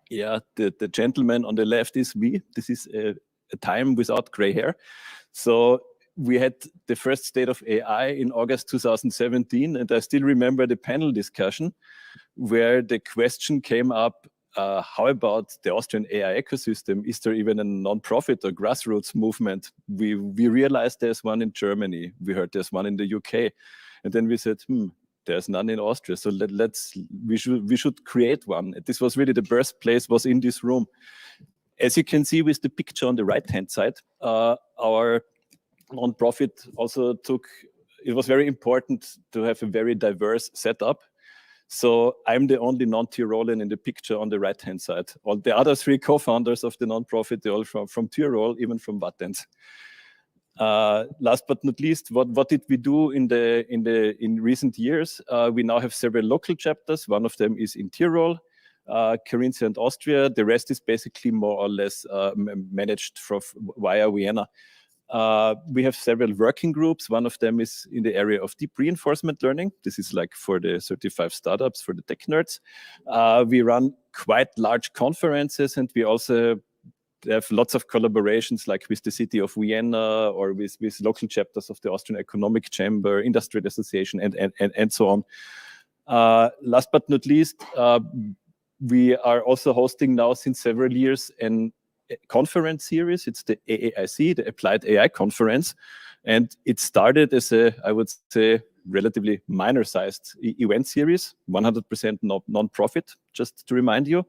Yeah, the gentleman on the left is me. This is a time without gray hair. So we had the first state of AI in August 2017, and I still remember the panel discussion where the question came up, how about the Austrian AI ecosystem? Is there even a non-profit or grassroots movement? We realized there's one in Germany. We heard there's one in the UK. And then we said, there's none in Austria. So we should create one. This was really the birthplace was in this room. As you can see with the picture on the right-hand side, our non-profit also it was very important to have a very diverse setup. So I'm the only non-Tyrolean in the picture on the right-hand side. All the other three co-founders of the non-profit, they're all from Tyrol, even from Wattens. Last but not least, what did we do in recent years? We now have several local chapters. One of them is in Tyrol, Carinthia and Austria. The rest is basically more or less managed via Vienna. We have several working groups. One of them is in the area of deep reinforcement learning. This is like for the 35 startups, for the tech nerds. We run quite large conferences, and we also have lots of collaborations like with the city of Vienna or with local chapters of the Austrian Economic Chamber, Industrial Association, and so on. Last but not least, we are also hosting now since several years a conference series. It's the AAIC, the Applied AI Conference. And it started as I would say, relatively minor-sized event series, 100% non-profit, just to remind you.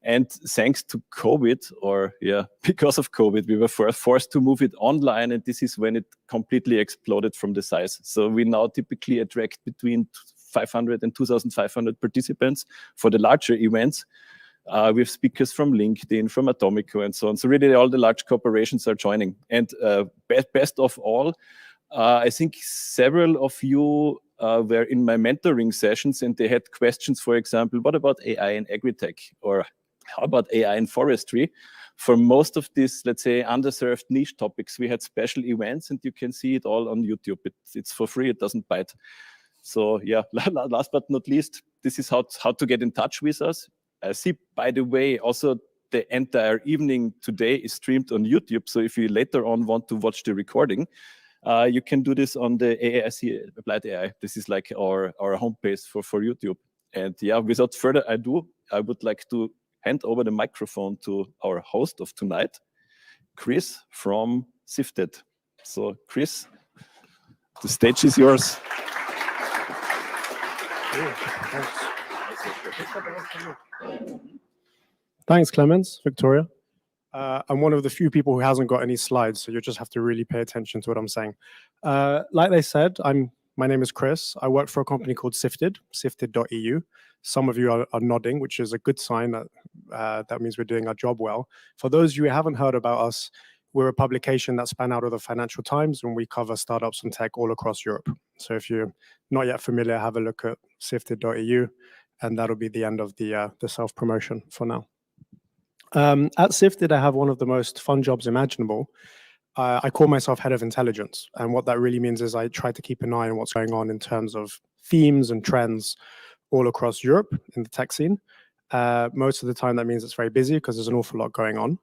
And thanks to COVID, because of COVID, we were forced to move it online, and this is when it completely exploded from the size. So we now typically attract between 500 and 2,500 participants for the larger events. We have speakers from LinkedIn, from Atomico, and so on. So really all the large corporations are joining. And best of all, I think several of you were in my mentoring sessions, and they had questions, for example, what about AI in agri-tech? Or how about AI in forestry? For most of these, let's say, underserved niche topics, we had special events, and you can see it all on YouTube. It's for free, it doesn't bite. So yeah, last but not least, this is how to get in touch with us. I see, by the way, also the entire evening today is streamed on YouTube. So if you later on want to watch the recording, you can do this on the AAIC Applied AI. This is like our homepage for YouTube. And yeah, without further ado, I would like to hand over the microphone to our host of tonight, Chris from I.E.C.T. So Chris, the stage is yours. Thanks, Clemens, Viktoria. I'm one of the few people who hasn't got any slides, so you'll just have to really pay attention to what I'm saying. Like they said, my name is Chris. I work for a company called I.E.C.T, sifted.eu. Some of you are nodding, which is a good sign that means we're doing our job well. For those of you who haven't heard about us, we're a publication that span out of the Financial Times, and we cover startups and tech all across Europe. So if you're not yet familiar, have a look at sifted.eu, and that'll be the end of the self-promotion for now. At I.E.C.T, I have one of the most fun jobs imaginable. I call myself head of intelligence. And what that really means is I try to keep an eye on what's going on in terms of themes and trends all across Europe in the tech scene. Most of the time, that means it's very busy because there's an awful lot going on.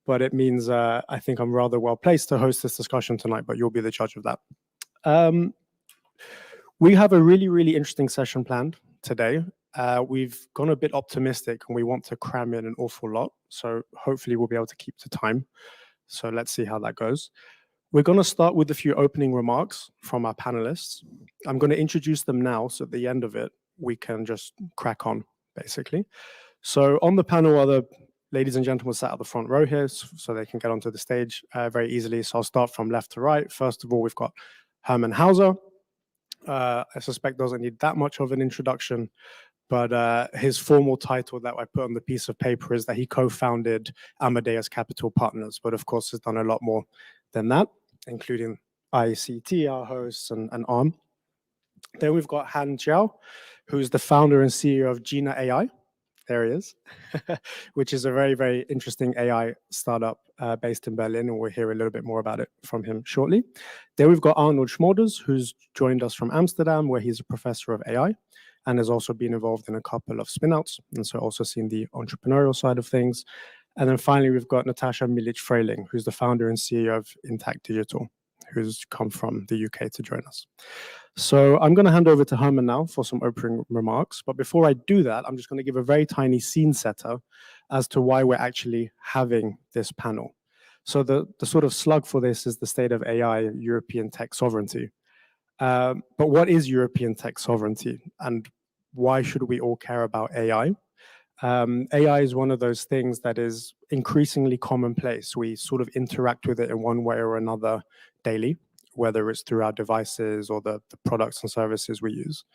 But it means I think I'm rather well placed to host this discussion tonight, but you'll be the judge of that. We have a really, really interesting session planned today. We've gone a bit optimistic and we want to cram in an awful lot. So hopefully we'll be able to keep to time. So let's see how that goes. We're going to start with a few opening remarks from our panelists. I'm going to introduce them now. So at the end of it, we can just crack on, basically. So on the panel are the ladies and gentlemen sat at the front row here, so they can get onto the stage very easily. So I'll start from left to right. First of all, we've got Hermann Hauser. I suspect doesn't need that much of an introduction, but his formal title that I put on the piece of paper is that he co-founded Amadeus Capital Partners, but of course has done a lot more than that, including I.E.C.T, our hosts, and Arm. Then we've got Han Xiao, who's the founder and CEO of Jina AI. There he is, which is a very, very interesting AI startup based in Berlin, and we'll hear a little bit more about it from him shortly. Then we've got Arnold Smeulders, who's joined us from Amsterdam, where he's a professor of AI. and has also been involved in a couple of spinouts, and so also seen the entrepreneurial side of things. And then finally, we've got Natasha Milic-Freiling, who's the founder and CEO of Intact Digital, who's come from the UK to join us. So I'm going to hand over to Hermann now for some opening remarks. But before I do that, I'm just going to give a very tiny scene setter as to why we're actually having this panel. So the sort of slug for this is the state of AI, European tech sovereignty. But what is European tech sovereignty, and why should we all care about AI? AI is one of those things that is increasingly commonplace. We sort of interact with it in one way or another daily, whether it's through our devices or the products and services we use.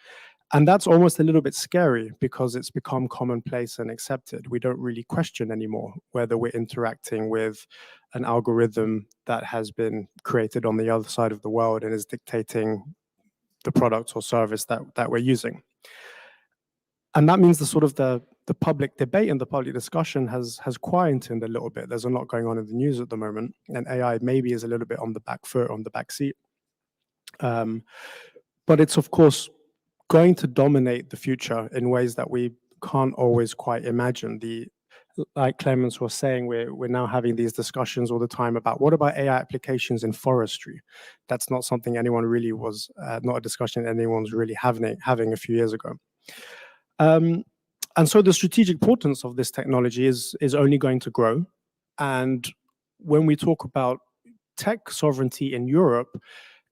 And that's almost a little bit scary because it's become commonplace and accepted. We don't really question anymore whether we're interacting with an algorithm that has been created on the other side of the world and is dictating the product or service that we're using. And that means the public debate and the public discussion has quietened a little bit. There's a lot going on in the news at the moment, and AI maybe is a little bit on the back foot, on the back seat. But it's, of course, going to dominate the future in ways that we can't always quite imagine. Like Clemens was saying, we're now having these discussions all the time about what about AI applications in forestry? That's not something anyone really was, not a discussion anyone was really having a few years ago. And so the strategic importance of this technology is only going to grow. And when we talk about tech sovereignty in Europe,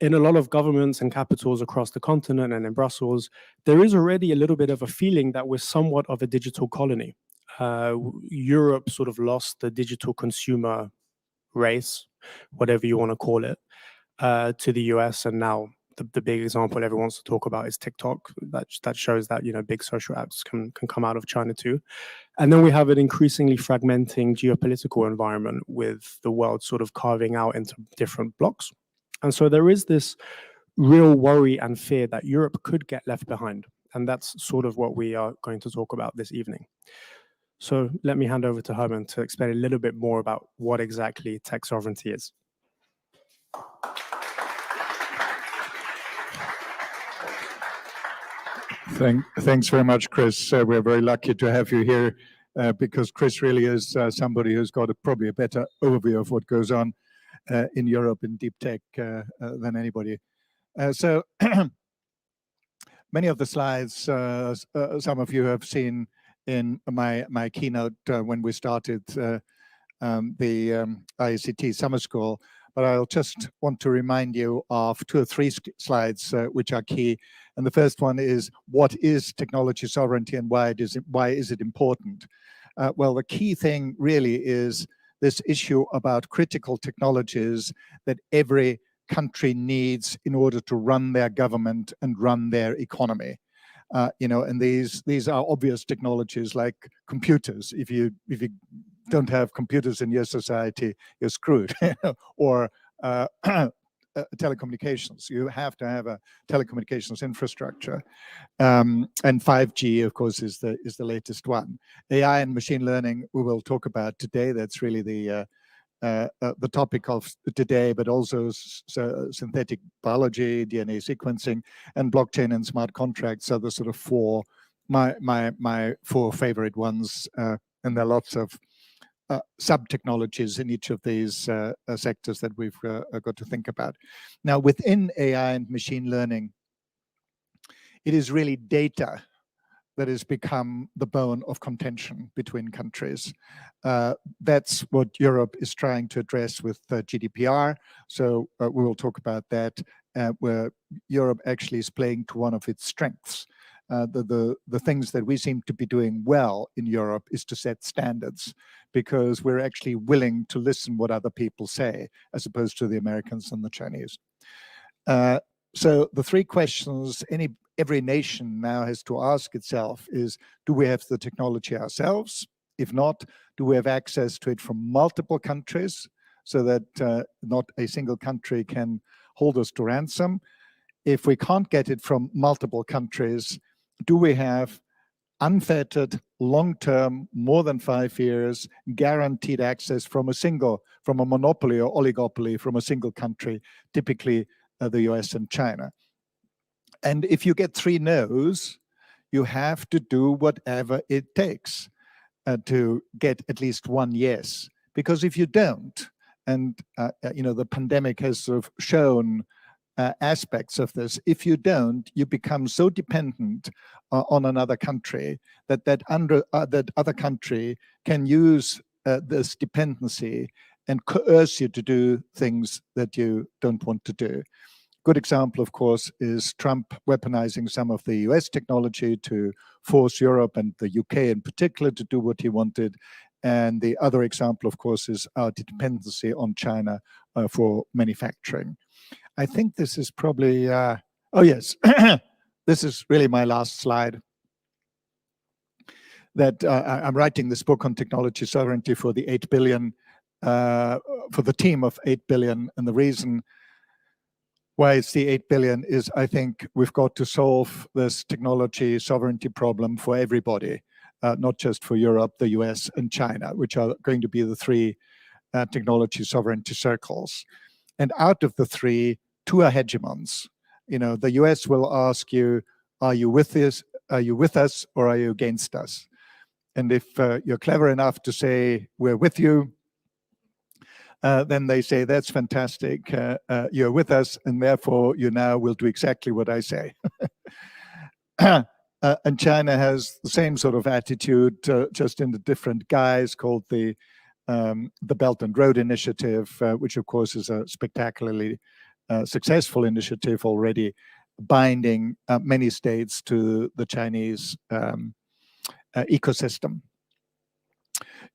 in a lot of governments and capitals across the continent and in Brussels, there is already a little bit of a feeling that we're somewhat of a digital colony. Europe sort of lost the digital consumer race, whatever you want to call it, to the US, and now the big example everyone wants to talk about is TikTok. That shows that, you know, big social apps can come out of China too. And then we have an increasingly fragmenting geopolitical environment with the world sort of carving out into different blocks. And so there is this real worry and fear that Europe could get left behind. And that's sort of what we are going to talk about this evening. So let me hand over to Hermann to explain a little bit more about what exactly tech sovereignty is. Thanks very much, Chris. We're very lucky to have you here because Chris really is somebody who's got probably a better overview of what goes on in Europe in deep tech than anybody. So many of the slides some of you have seen in my keynote when we started the IECT summer school, but I'll just want to remind you of 2 or 3 slides which are key. And the first one is, what is technology sovereignty and why is it important? Well, the key thing really is this issue about critical technologies that every country needs in order to run their government and run their economy. You know, and these are obvious technologies like computers. If you don't have computers in your society, you're screwed. Or telecommunications. You have to have a telecommunications infrastructure, and 5G, of course, is the latest one. AI and machine learning we will talk about today. That's really the topic of today, but also synthetic biology, DNA sequencing, and blockchain and smart contracts are the sort of my 4 favorite ones, and there are lots of sub-technologies in each of these sectors that we've got to think about. Now, within AI and machine learning, it is really data that has become the bone of contention between countries. That's what Europe is trying to address with GDPR. So we will talk about that, where Europe actually is playing to one of its strengths. The things that we seem to be doing well in Europe is to set standards, because we're actually willing to listen what other people say, as opposed to the Americans and the Chinese. So the 3 questions every nation now has to ask itself is, do we have the technology ourselves? If not, do we have access to it from multiple countries so that not a single country can hold us to ransom? If we can't get it from multiple countries, do we have unfettered, long-term, more than 5 years, guaranteed access from a monopoly or oligopoly from a single country, typically the US and China? And if you get 3 no's, you have to do whatever it takes to get at least one yes. Because if you don't, and the pandemic has sort of shown aspects of this, if you don't, you become so dependent on another country that other country can use this dependency and coerce you to do things that you don't want to do. Good example, of course, is Trump weaponizing some of the US technology to force Europe and the UK in particular to do what he wanted. And the other example, of course, is our dependency on China for manufacturing. I think this is probably, oh yes, this is really my last slide. That I'm writing this book on technology sovereignty for the 8 billion, for the team of 8 billion. And the reason why it's the 8 billion is I think we've got to solve this technology sovereignty problem for everybody, not just for Europe, the US, and China, which are going to be the three technology sovereignty circles. And out of the three, two are hegemons. The US will ask you, are you with this? Are you with us or are you against us? And if you're clever enough to say, we're with you, then they say, that's fantastic. You're with us, and therefore you now will do exactly what I say. And China has the same sort of attitude, just in a different guise, called the Belt and Road Initiative, which of course is a spectacularly successful initiative already, binding many states to the Chinese ecosystem.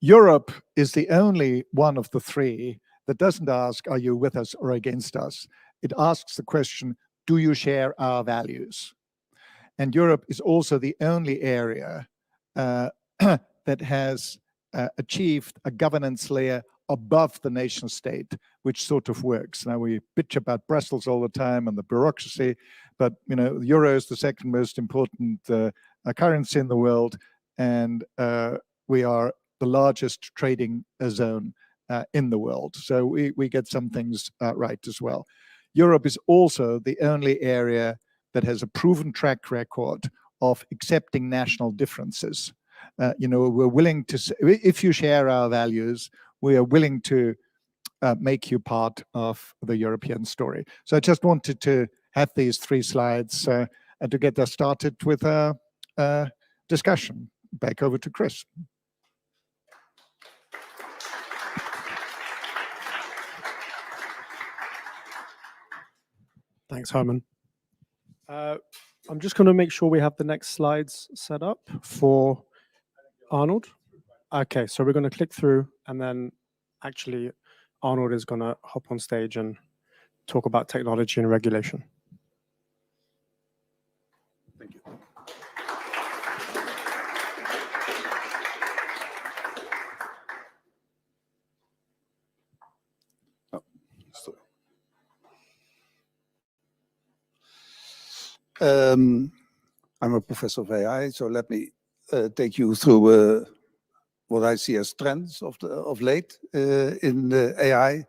Europe is the only one of the three that doesn't ask, are you with us or against us? It asks the question, do you share our values? And Europe is also the only area that has achieved a governance layer above the nation state, which sort of works. Now, we bitch about Brussels all the time and the bureaucracy, but the euro is the second most important currency in the world, and we are the largest trading zone in the world. So we get some things right as well. Europe is also the only area that has a proven track record of accepting national differences. We're willing to say, if you share our values, we are willing to make you part of the European story. So I just wanted to have these three slides and to get us started with a discussion. Back over to Chris. Thanks, Hermann. I'm just going to make sure we have the next slides set up for Arnold. Okay, so we're going to click through, and then actually Arnold is going to hop on stage and talk about technology and regulation. Thank you. I'm a professor of AI, so let me take you through what I see as trends of late in AI.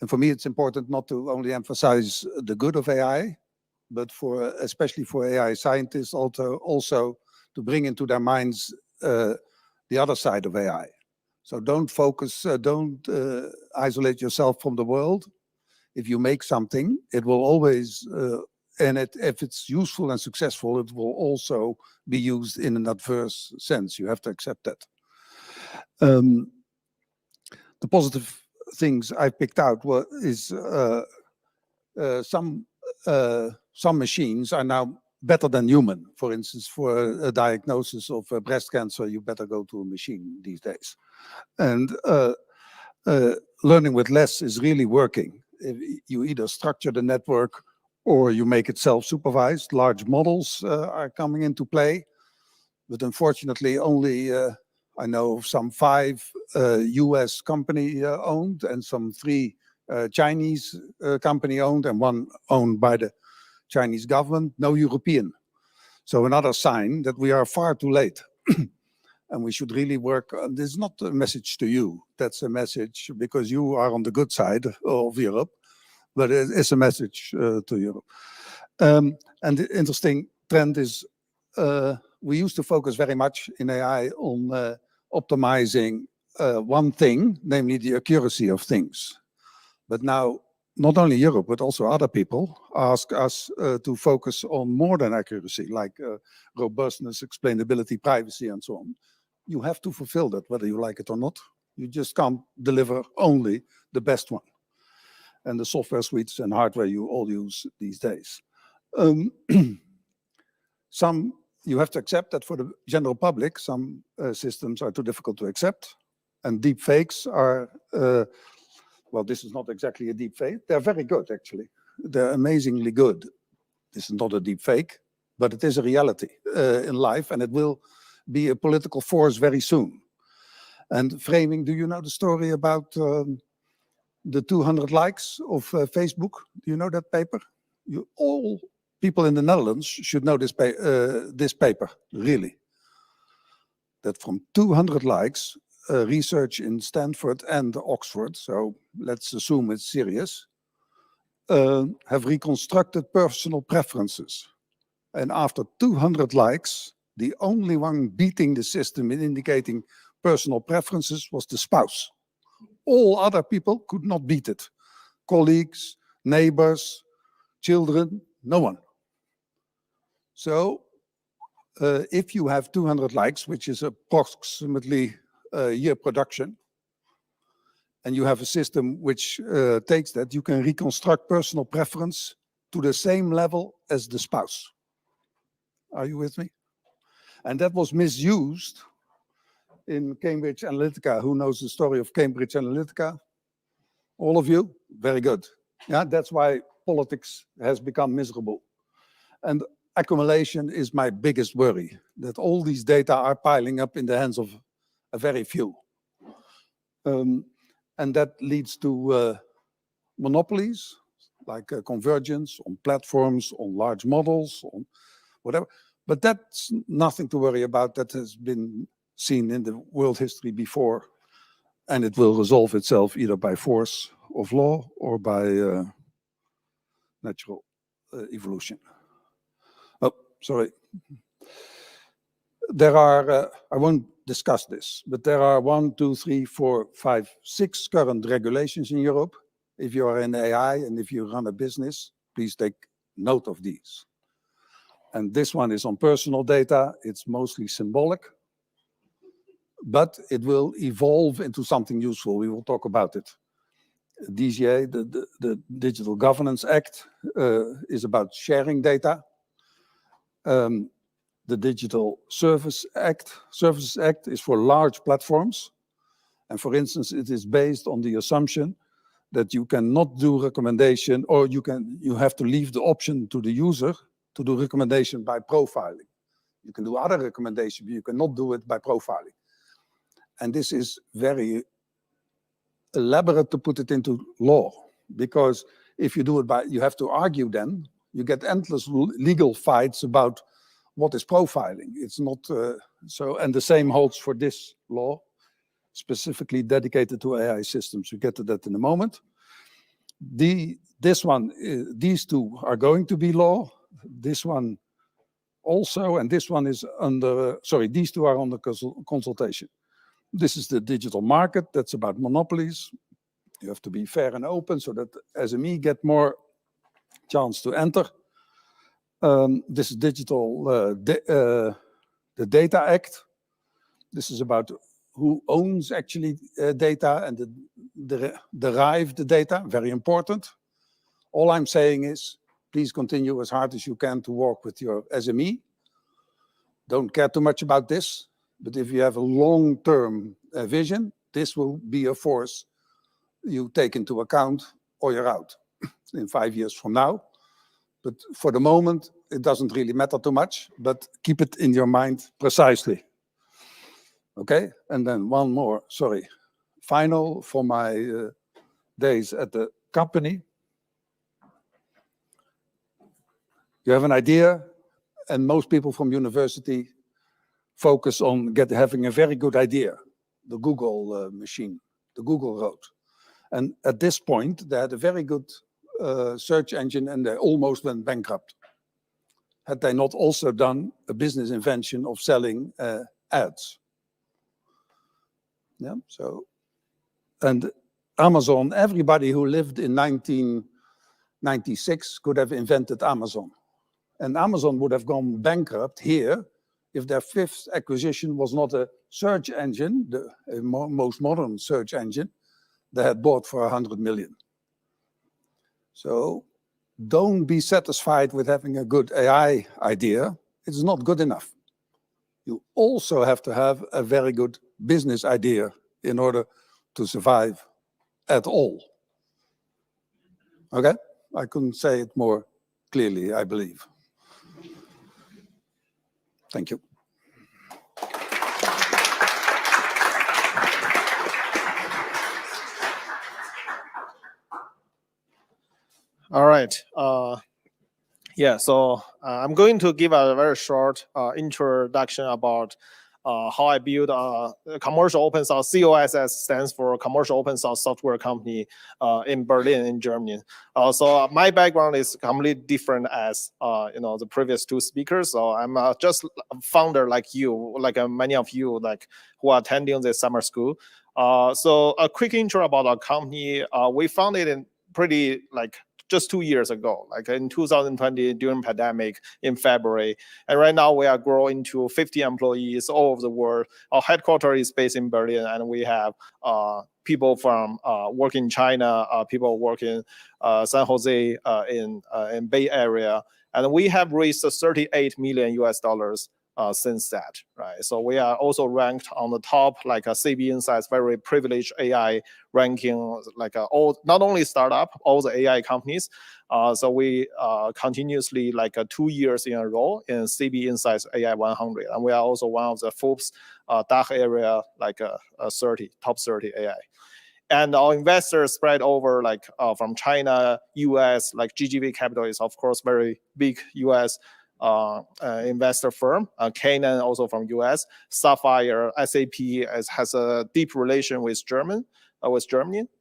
And for me, it's important not to only emphasize the good of AI, but especially for AI scientists also to bring into their minds the other side of AI. So don't isolate yourself from the world. If you make something, it will always if it's useful and successful, it will also be used in an adverse sense. You have to accept that. The positive things I picked out is some machines are now better than human. For instance, for a diagnosis of breast cancer, you better go to a machine these days. And learning with less is really working. You either structure the network or you make it self-supervised. Large models are coming into play, but unfortunately only I know of some 5 US company owned and some 3 Chinese company owned and 1 owned by the Chinese government, no European. So another sign that we are far too late. And we should really work. This is not a message to you. That's a message because you are on the good side of Europe, but it's a message to Europe. And the interesting trend is we used to focus very much in AI on optimizing one thing, namely the accuracy of things. But now, not only Europe, but also other people ask us to focus on more than accuracy, like robustness, explainability, privacy, and so on. You have to fulfill that, whether you like it or not. You just can't deliver only the best one. And the software suites and hardware you all use these days. You have to accept that for the general public, some systems are too difficult to accept. And deep fakes are, well, this is not exactly a deep fake. They're very good, actually. They're amazingly good. This is not a deep fake, but it is a reality in life, and it will be a political force very soon. And framing, do you know the story about the 200 likes of Facebook? Do you know that paper? All people in the Netherlands should know this paper, really. That from 200 likes, research in Stanford and Oxford, so let's assume it's serious, have reconstructed personal preferences. And after 200 likes, the only one beating the system in indicating personal preferences was the spouse. All other people could not beat it. Colleagues, neighbors, children, no one. So if you have 200 likes, which is approximately a year production, and you have a system which takes that, you can reconstruct personal preference to the same level as the spouse. Are you with me? And that was misused in Cambridge Analytica. Who knows the story of Cambridge Analytica? All of you? Very good. Yeah, that's why politics has become miserable. And accumulation is my biggest worry, that all these data are piling up in the hands of a very few. And that leads to monopolies, like convergence on platforms, on large models, on whatever. But that's nothing to worry about. That has been seen in the world history before, and it will resolve itself either by force of law or by natural evolution. Oh, sorry. There are, I won't discuss this, but there are 1, 2, 3, 4, 5, 6 current regulations in Europe. If you are in AI and if you run a business, please take note of these. And this one is on personal data. It's mostly symbolic, but it will evolve into something useful. We will talk about it. DGA, the Digital Governance Act, is about sharing data. The Digital Services Act is for large platforms. And for instance, it is based on the assumption that you cannot do recommendation, or you have to leave the option to the user to do recommendation by profiling. You can do other recommendation, but you cannot do it by profiling. And this is very elaborate to put it into law, because if you do it by, you have to argue then, you get endless legal fights about what is profiling. It's not so, and the same holds for this law, specifically dedicated to AI systems. We get to that in a moment. This one, these two are going to be law. This one also, and this one is under, sorry, these two are under consultation. This is the digital market. That's about monopolies. You have to be fair and open so that SME get more chance to enter. This is the Data Act. This is about who owns actually data and derive the data. Very important. All I'm saying is, please continue as hard as you can to work with your SME. Don't care too much about this, but if you have a long-term vision, this will be a force you take into account or you're out in 5 years from now. But for the moment, it doesn't really matter too much, but keep it in your mind precisely. Okay, and then one more, sorry. Final for my days at the company. You have an idea, and most people from university focus on having a very good idea, the Google machine, the Google road. And at this point, they had a very good search engine, and they almost went bankrupt. had they not also done a business invention of selling ads. Yeah, so, and Amazon, everybody who lived in 1996 could have invented Amazon. And Amazon would have gone bankrupt here if their fifth acquisition was not a search engine, the most modern search engine, they had bought for 100 million. So don't be satisfied with having a good AI idea. It's not good enough. You also have to have a very good business idea in order to survive at all. Okay? I couldn't say it more clearly, I believe. Thank you. All right. Yeah, so I'm going to give a very short introduction about how I build a commercial open source. COSS stands for Commercial Open Source Software Company in Berlin, in Germany. So my background is completely different as the previous two speakers. So I'm just a founder like you, like many of you, like who are attending this summer school. So a quick intro about our company. We founded in pretty just 2 years ago, like in 2020 during pandemic in February. And right now we are growing to 50 employees all over the world. Our headquarters is based in Berlin, and we have people from work in China, people work in San Jose, in Bay Area. And we have raised $38 million since that, right? So we are also ranked on the top, like a CB Insights, very privileged AI ranking, like all, not only startup, all the AI companies. So we continuously, 2 years in a row in CB Insights AI 100. And we are also one of the Forbes DACH area, top 30 AI. And our investors spread over from China, US, like GGV Capital is of course very big US investor firm. Canaan also from US. Sapphire, SAP has a deep relation with Germany,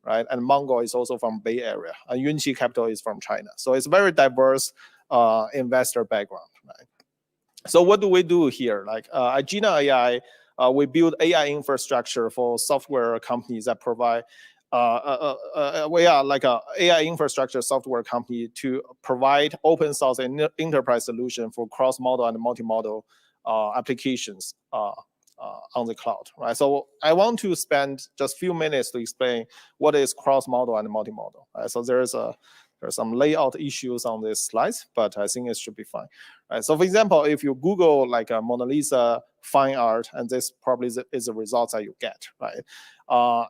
right? And Mongo is also from Bay Area. And Untitled Capital is from China. So it's very diverse investor background, right? So what do we do here? At Jina AI, we build AI infrastructure for software companies that provide we are like a AI infrastructure software company to provide open source and enterprise solution for cross-model and multi-model applications on the cloud, right? So I want to spend just a few minutes to explain what is cross-model and multi-model, right? So there's some layout issues on this slides, but I think it should be fine. Right? So for example, if you Google a Mona Lisa fine art, and this probably is the results that you get, right?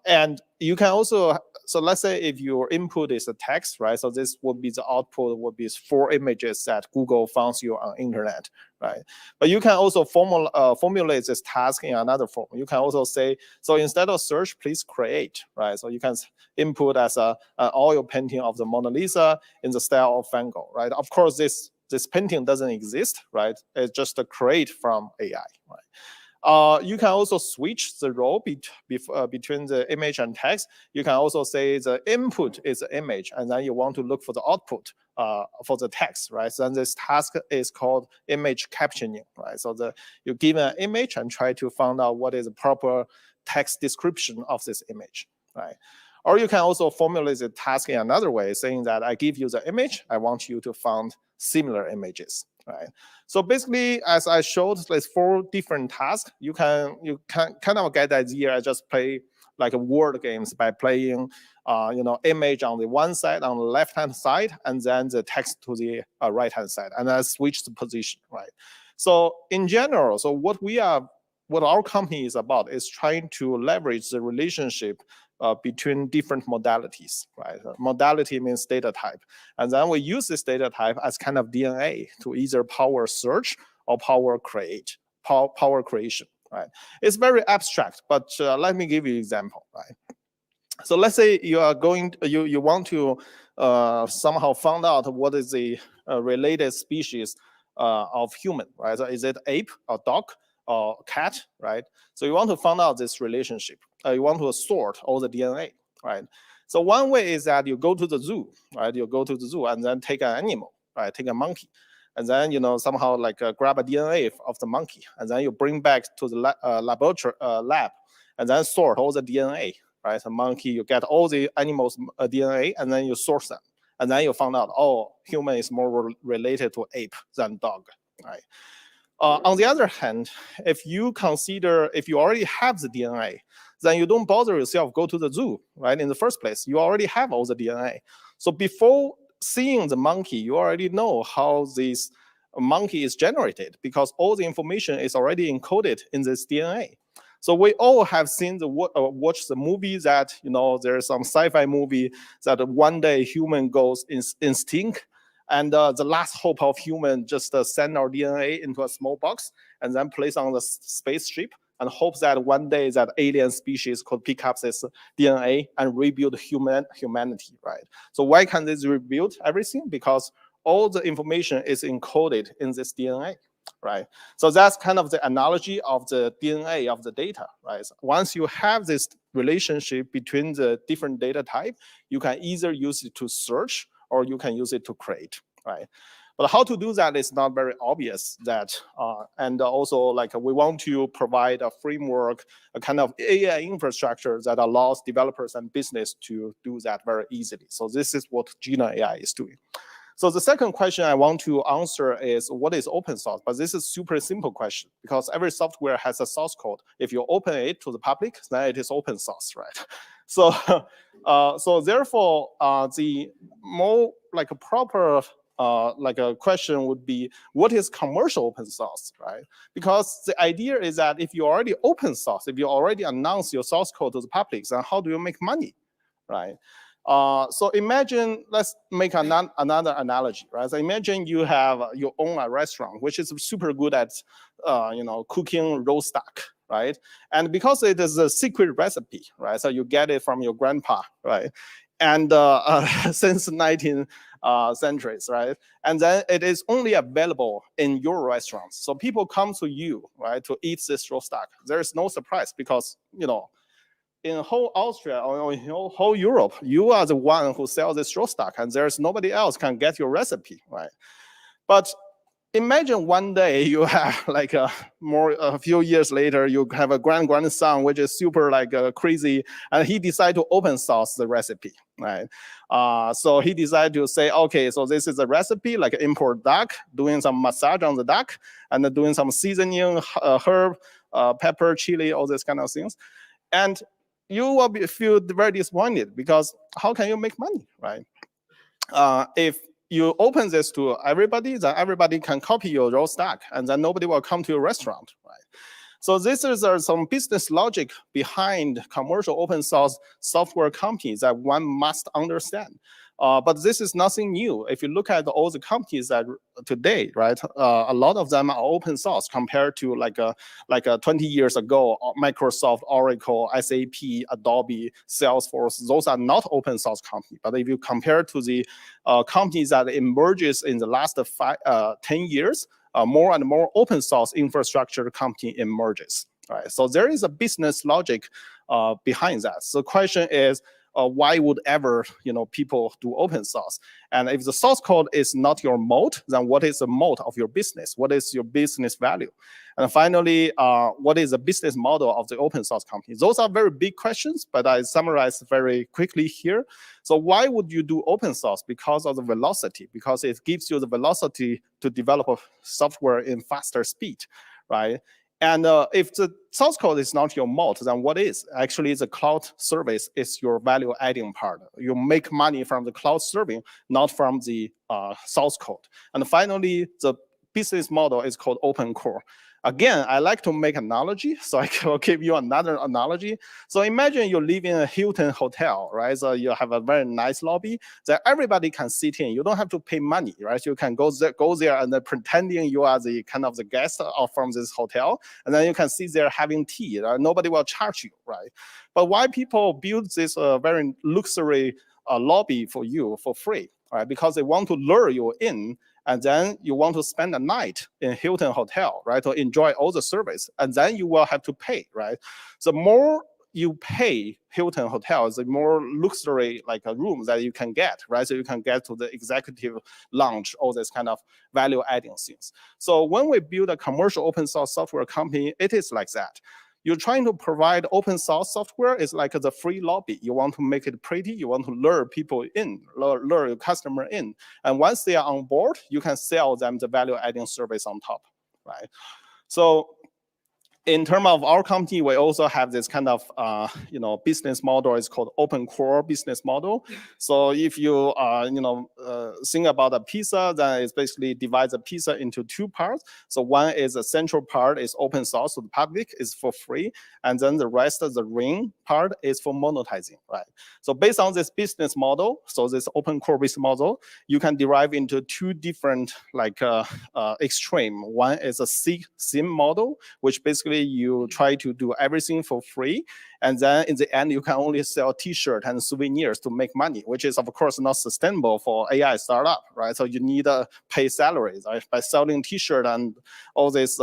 And you can also, so let's say if your input is a text, right? So this would be the output would be 4 images that Google finds you on internet, right? But you can also formulate this task in another form. You can also say, so instead of search, please create, right? So you can input as an oil painting of the Mona Lisa in the style of Van Gogh, right? Of course, this painting doesn't exist, right? It's just a create from AI, right? You can also switch the role between the image and text. You can also say the input is the image, and then you want to look for the output for the text, right? So then this task is called image captioning, right? So you give an image and try to find out what is the proper text description of this image, right? Or you can also formulate the task in another way, saying that I give you the image, I want you to find similar images, right? So basically, as I showed, there's 4 different tasks. You can kind of get the idea. I just play like a word games by playing, image on the one side, on the left-hand side, and then the text to the right-hand side, and then switch the position, right? So in general, so what our company is about is trying to leverage the relationship between different modalities, right? Modality means data type. And then we use this data type as kind of DNA to either power search or power creation, right? It's very abstract, but let me give you an example, right? So let's say you are you want to somehow find out what is the related species of human, right? So is it ape or dog or cat, right? So you want to find out this relationship. You want to sort all the DNA, right? So one way is that you go to the zoo, right? You go to the zoo and then take an animal, right? Take a monkey. and then somehow like grab a DNA of the monkey, and then you bring back to the laboratory lab, and then sort all the DNA, right? The monkey, you get all the animals' DNA, and then you sort them, and then you found out, oh, human is more related to ape than dog, right? On the other hand, if you already have the DNA, then you don't bother yourself go to the zoo, right? In the first place, you already have all the DNA. So before seeing the monkey, you already know how this monkey is generated, because all the information is already encoded in this DNA. So we all have seen watched the movie that, there's some sci-fi movie that one day human goes extinct, and the last hope of human just send our DNA into a small box and then place on the spaceship and hope that one day that alien species could pick up this DNA and rebuild humanity, right? So why can't this rebuild everything? Because all the information is encoded in this DNA, right? So that's kind of the analogy of the DNA of the data, right? Once you have this relationship between the different data type, you can either use it to search or you can use it to create, right? But how to do that is not very obvious. And also, like, we want to provide a framework, a kind of AI infrastructure that allows developers and business to do that very easily. So this is what Jina AI is doing. So the second question I want to answer is, what is open source? But this is a super simple question, because every software has a source code. If you open it to the public, then it is open source, right? So, so therefore, the more like a proper like a question would be, what is commercial open source, right? Because the idea is that if you already open source, if you already announce your source code to the public, then how do you make money, right? So imagine, let's make another analogy, right? So imagine you own a restaurant, which is super good at, cooking roast duck, right? And because it is a secret recipe, right? So you get it from your grandpa, right? And since 19th centuries, right? And then it is only available in your restaurants. So people come to you, right, to eat this roast duck. There is no surprise, because, in whole Austria or in whole Europe, you are the one who sells this roast duck, and there's nobody else can get your recipe, right? But imagine one day you have like a few years later, you have a grandson, which is super like crazy, and he decided to open source the recipe, right? So he decided to say, okay, so this is a recipe, like import duck, doing some massage on the duck, and then doing some seasoning, herb, pepper, chili, all these kind of things. And you will feel very disappointed, because how can you make money, right? If you open this to everybody, then everybody can copy your roast duck, and then nobody will come to your restaurant, right? So this is some business logic behind commercial open source software companies that one must understand. But this is nothing new. If you look at all the companies that today, right, a lot of them are open source compared to like 20 years ago, Microsoft, Oracle, SAP, Adobe, Salesforce. Those are not open source companies. But if you compare to the companies that emerges in the last 10 years, more and more open source infrastructure company emerges. Right? So there is a business logic behind that. So the question is, why would ever people do open source? And if the source code is not your moat, then what is the moat of your business? What is your business value? And finally, what is the business model of the open source company? Those are very big questions, but I summarize very quickly here. So why would you do open source? Because of the velocity, because it gives you the velocity to develop a software in faster speed, right? And if the source code is not your moat, then what is? Actually, the cloud service is your value adding part. You make money from the cloud serving, not from the source code. And finally, the business model is called open core. Again, I like to make analogy, so I will give you another analogy. So imagine you live in a Hilton hotel, right? So you have a very nice lobby that everybody can sit in. You don't have to pay money, right? You can go there and pretending you are the kind of the guest from this hotel, and then you can sit there having tea. Right? Nobody will charge you, right? But why people build this very luxury lobby for you for free, right? Because they want to lure you in, and then you want to spend a night in Hilton Hotel, right, to enjoy all the service, and then you will have to pay, right? The more you pay Hilton hotels, the more luxury like a room that you can get, right? So you can get to the executive lounge, all this kind of value adding things. So when we build a commercial open source software company, it is like that. You're trying to provide open source software. It's like the free lobby. You want to make it pretty. You want to lure people in, lure your customer in. And once they are on board, you can sell them the value adding service on top, right? So in terms of our company, we also have this kind of business model. It's called open core business model. So if you think about a pizza, then it's basically divides a pizza into two parts. So one is a central part is open source, so the public is for free, and then the rest of the ring part is for monetizing, right? So based on this business model, so this open core business model, you can derive into two different extreme. One is a SIM model, which basically you try to do everything for free, and then in the end you can only sell t-shirt and souvenirs to make money, which is of course not sustainable for AI startup, right? So you need to pay salaries, right? By selling t-shirt and all these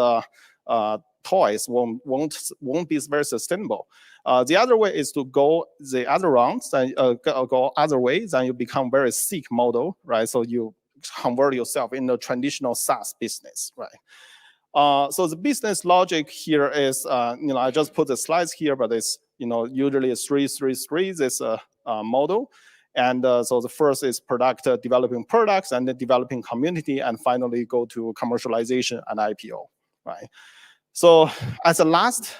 toys won't be very sustainable. The other way is to go the other rounds, then go other ways, then you become very sick model, right? So you convert yourself in the traditional SaaS business, right? So the business logic here is, I just put the slides here, but it's, usually it's 3-3-3, this model. And so the first is developing products, and then developing community, and finally go to commercialization and IPO, right? So as a last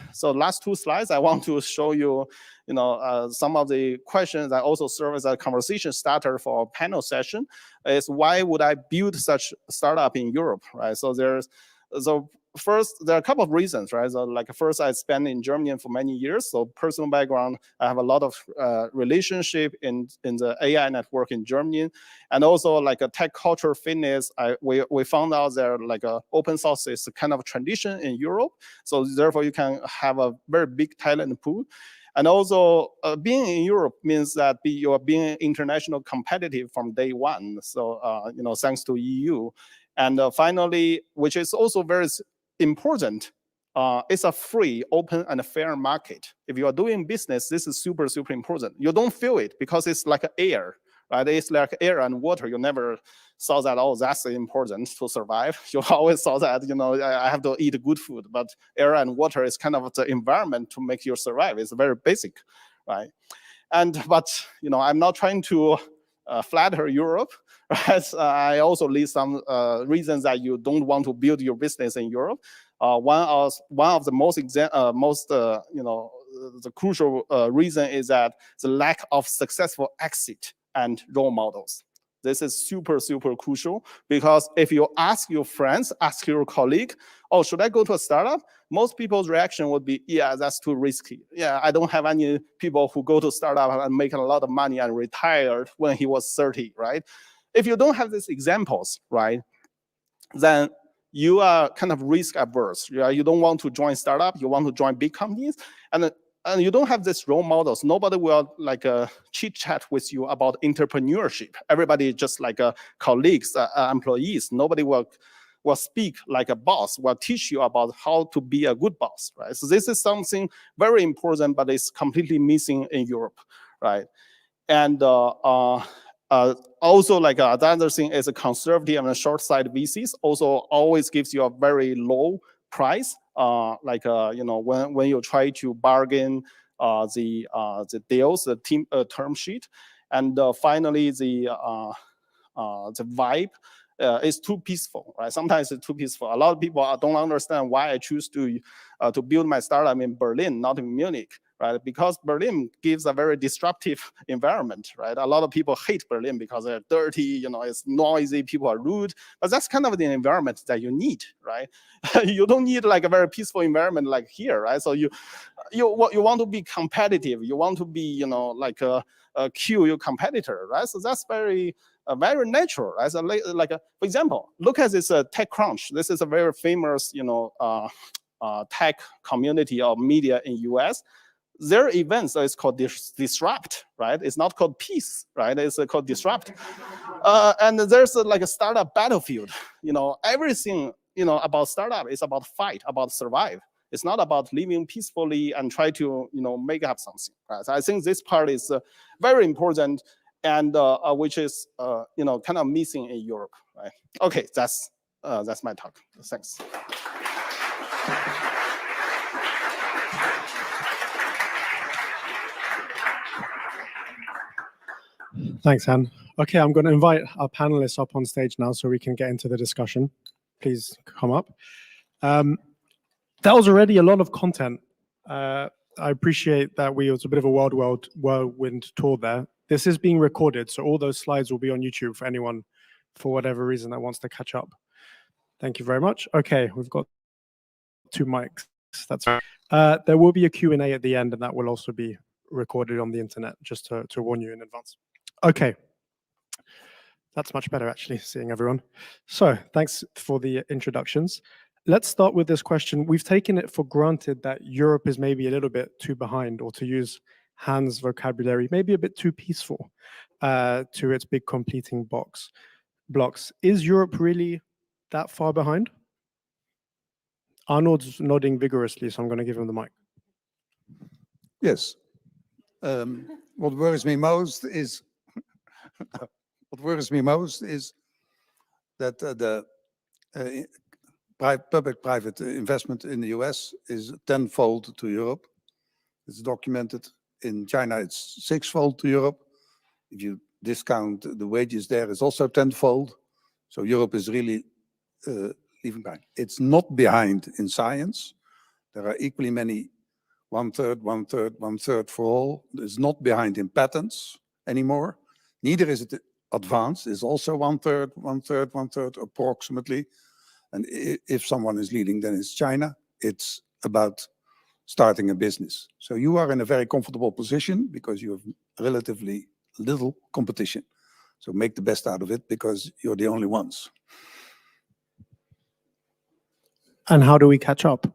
two slides, I want to show you, some of the questions that also serve as a conversation starter for a panel session is why would I build such startup in Europe, right? So first, there are a couple of reasons, right? So like first, I spent in Germany for many years. So personal background, I have a lot of relationship in the AI network in Germany. And also like a tech culture fitness, we found out there like open source is a kind of tradition in Europe. So therefore you can have a very big talent pool. And also being in Europe means that you are being international competitive from day one. So, thanks to EU. And finally, which is also very important, it's a free, open, and fair market. If you are doing business, this is super, super important. You don't feel it because it's like air, right? It's like air and water. You never saw that, oh, that's important to survive. You always saw that, I have to eat good food, but air and water is kind of the environment to make you survive. It's very basic, right? But I'm not trying to flatter Europe, right? I also list some reasons that you don't want to build your business in Europe. One of the most the crucial reason is that the lack of successful exit and role models. This is super, super crucial, because if you ask your friends, ask your colleague, oh, should I go to a startup? Most people's reaction would be, yeah, that's too risky. Yeah, I don't have any people who go to startup and make a lot of money and retired when he was 30, right? If you don't have these examples, right, then you are kind of risk averse. You don't want to join startup. You want to join big companies, and you don't have these role models. Nobody will chit chat with you about entrepreneurship. Everybody just like colleagues, employees. Nobody will speak like a boss, will teach you about how to be a good boss, right? So this is something very important, but it's completely missing in Europe, right? And also the other thing is a conservative and short side VCs also always gives you a very low price. When you try to bargain the deals, the term sheet, and finally the vibe is too peaceful, right? Sometimes it's too peaceful. A lot of people don't understand why I choose to build my startup in Berlin, not in Munich, right? Because Berlin gives a very disruptive environment, right? A lot of people hate Berlin because they're dirty, it's noisy, people are rude, but that's kind of the environment that you need, right? You don't need like a very peaceful environment like here, right? So you want to be competitive, you want to be, kill your competitor, right? So that's very natural, right? So for example, look at this TechCrunch. This is a very famous, tech community of media in US. Their events is called Disrupt, right? It's not called Peace, right? It's called Disrupt. And there's a startup battlefield. Everything, about startup is about fight, about survive. It's not about living peacefully and try to make up something. Right? So I think this part is very important, and which is kind of missing in Europe. Right? Okay, that's my talk. Thanks. Thanks, Han. Okay, I'm going to invite our panelists up on stage now so we can get into the discussion. Please come up. That was already a lot of content. I appreciate that it was a bit of a whirlwind tour there. This is being recorded, so all those slides will be on YouTube for anyone, for whatever reason, that wants to catch up. Thank you very much. Okay, we've got 2 mics. That's right. There will be a Q&A at the end, and that will also be recorded on the internet, just to warn you in advance. Okay. That's much better, actually, seeing everyone. So thanks for the introductions. Let's start with this question. We've taken it for granted that Europe is maybe a little bit too behind, or to use Hans' vocabulary, maybe a bit too peaceful to its big completing blocks. Is Europe really that far behind? Arnold's nodding vigorously, so I'm going to give him the mic. Yes. What worries me most is that the public-private investment in the US is tenfold to Europe. It's documented. In China, it's 6-fold to Europe. If you discount the wages there, it's also tenfold. So Europe is really leaving behind. It's not behind in science. There are equally many 1/3, 1/3, 1/3 for all. It's not behind in patents anymore. Neither is it advanced. It's also 1/3, 1/3, 1/3 approximately. And if someone is leading, then it's China. It's about starting a business. So you are in a very comfortable position because you have relatively little competition. So make the best out of it because you're the only ones. And how do we catch up?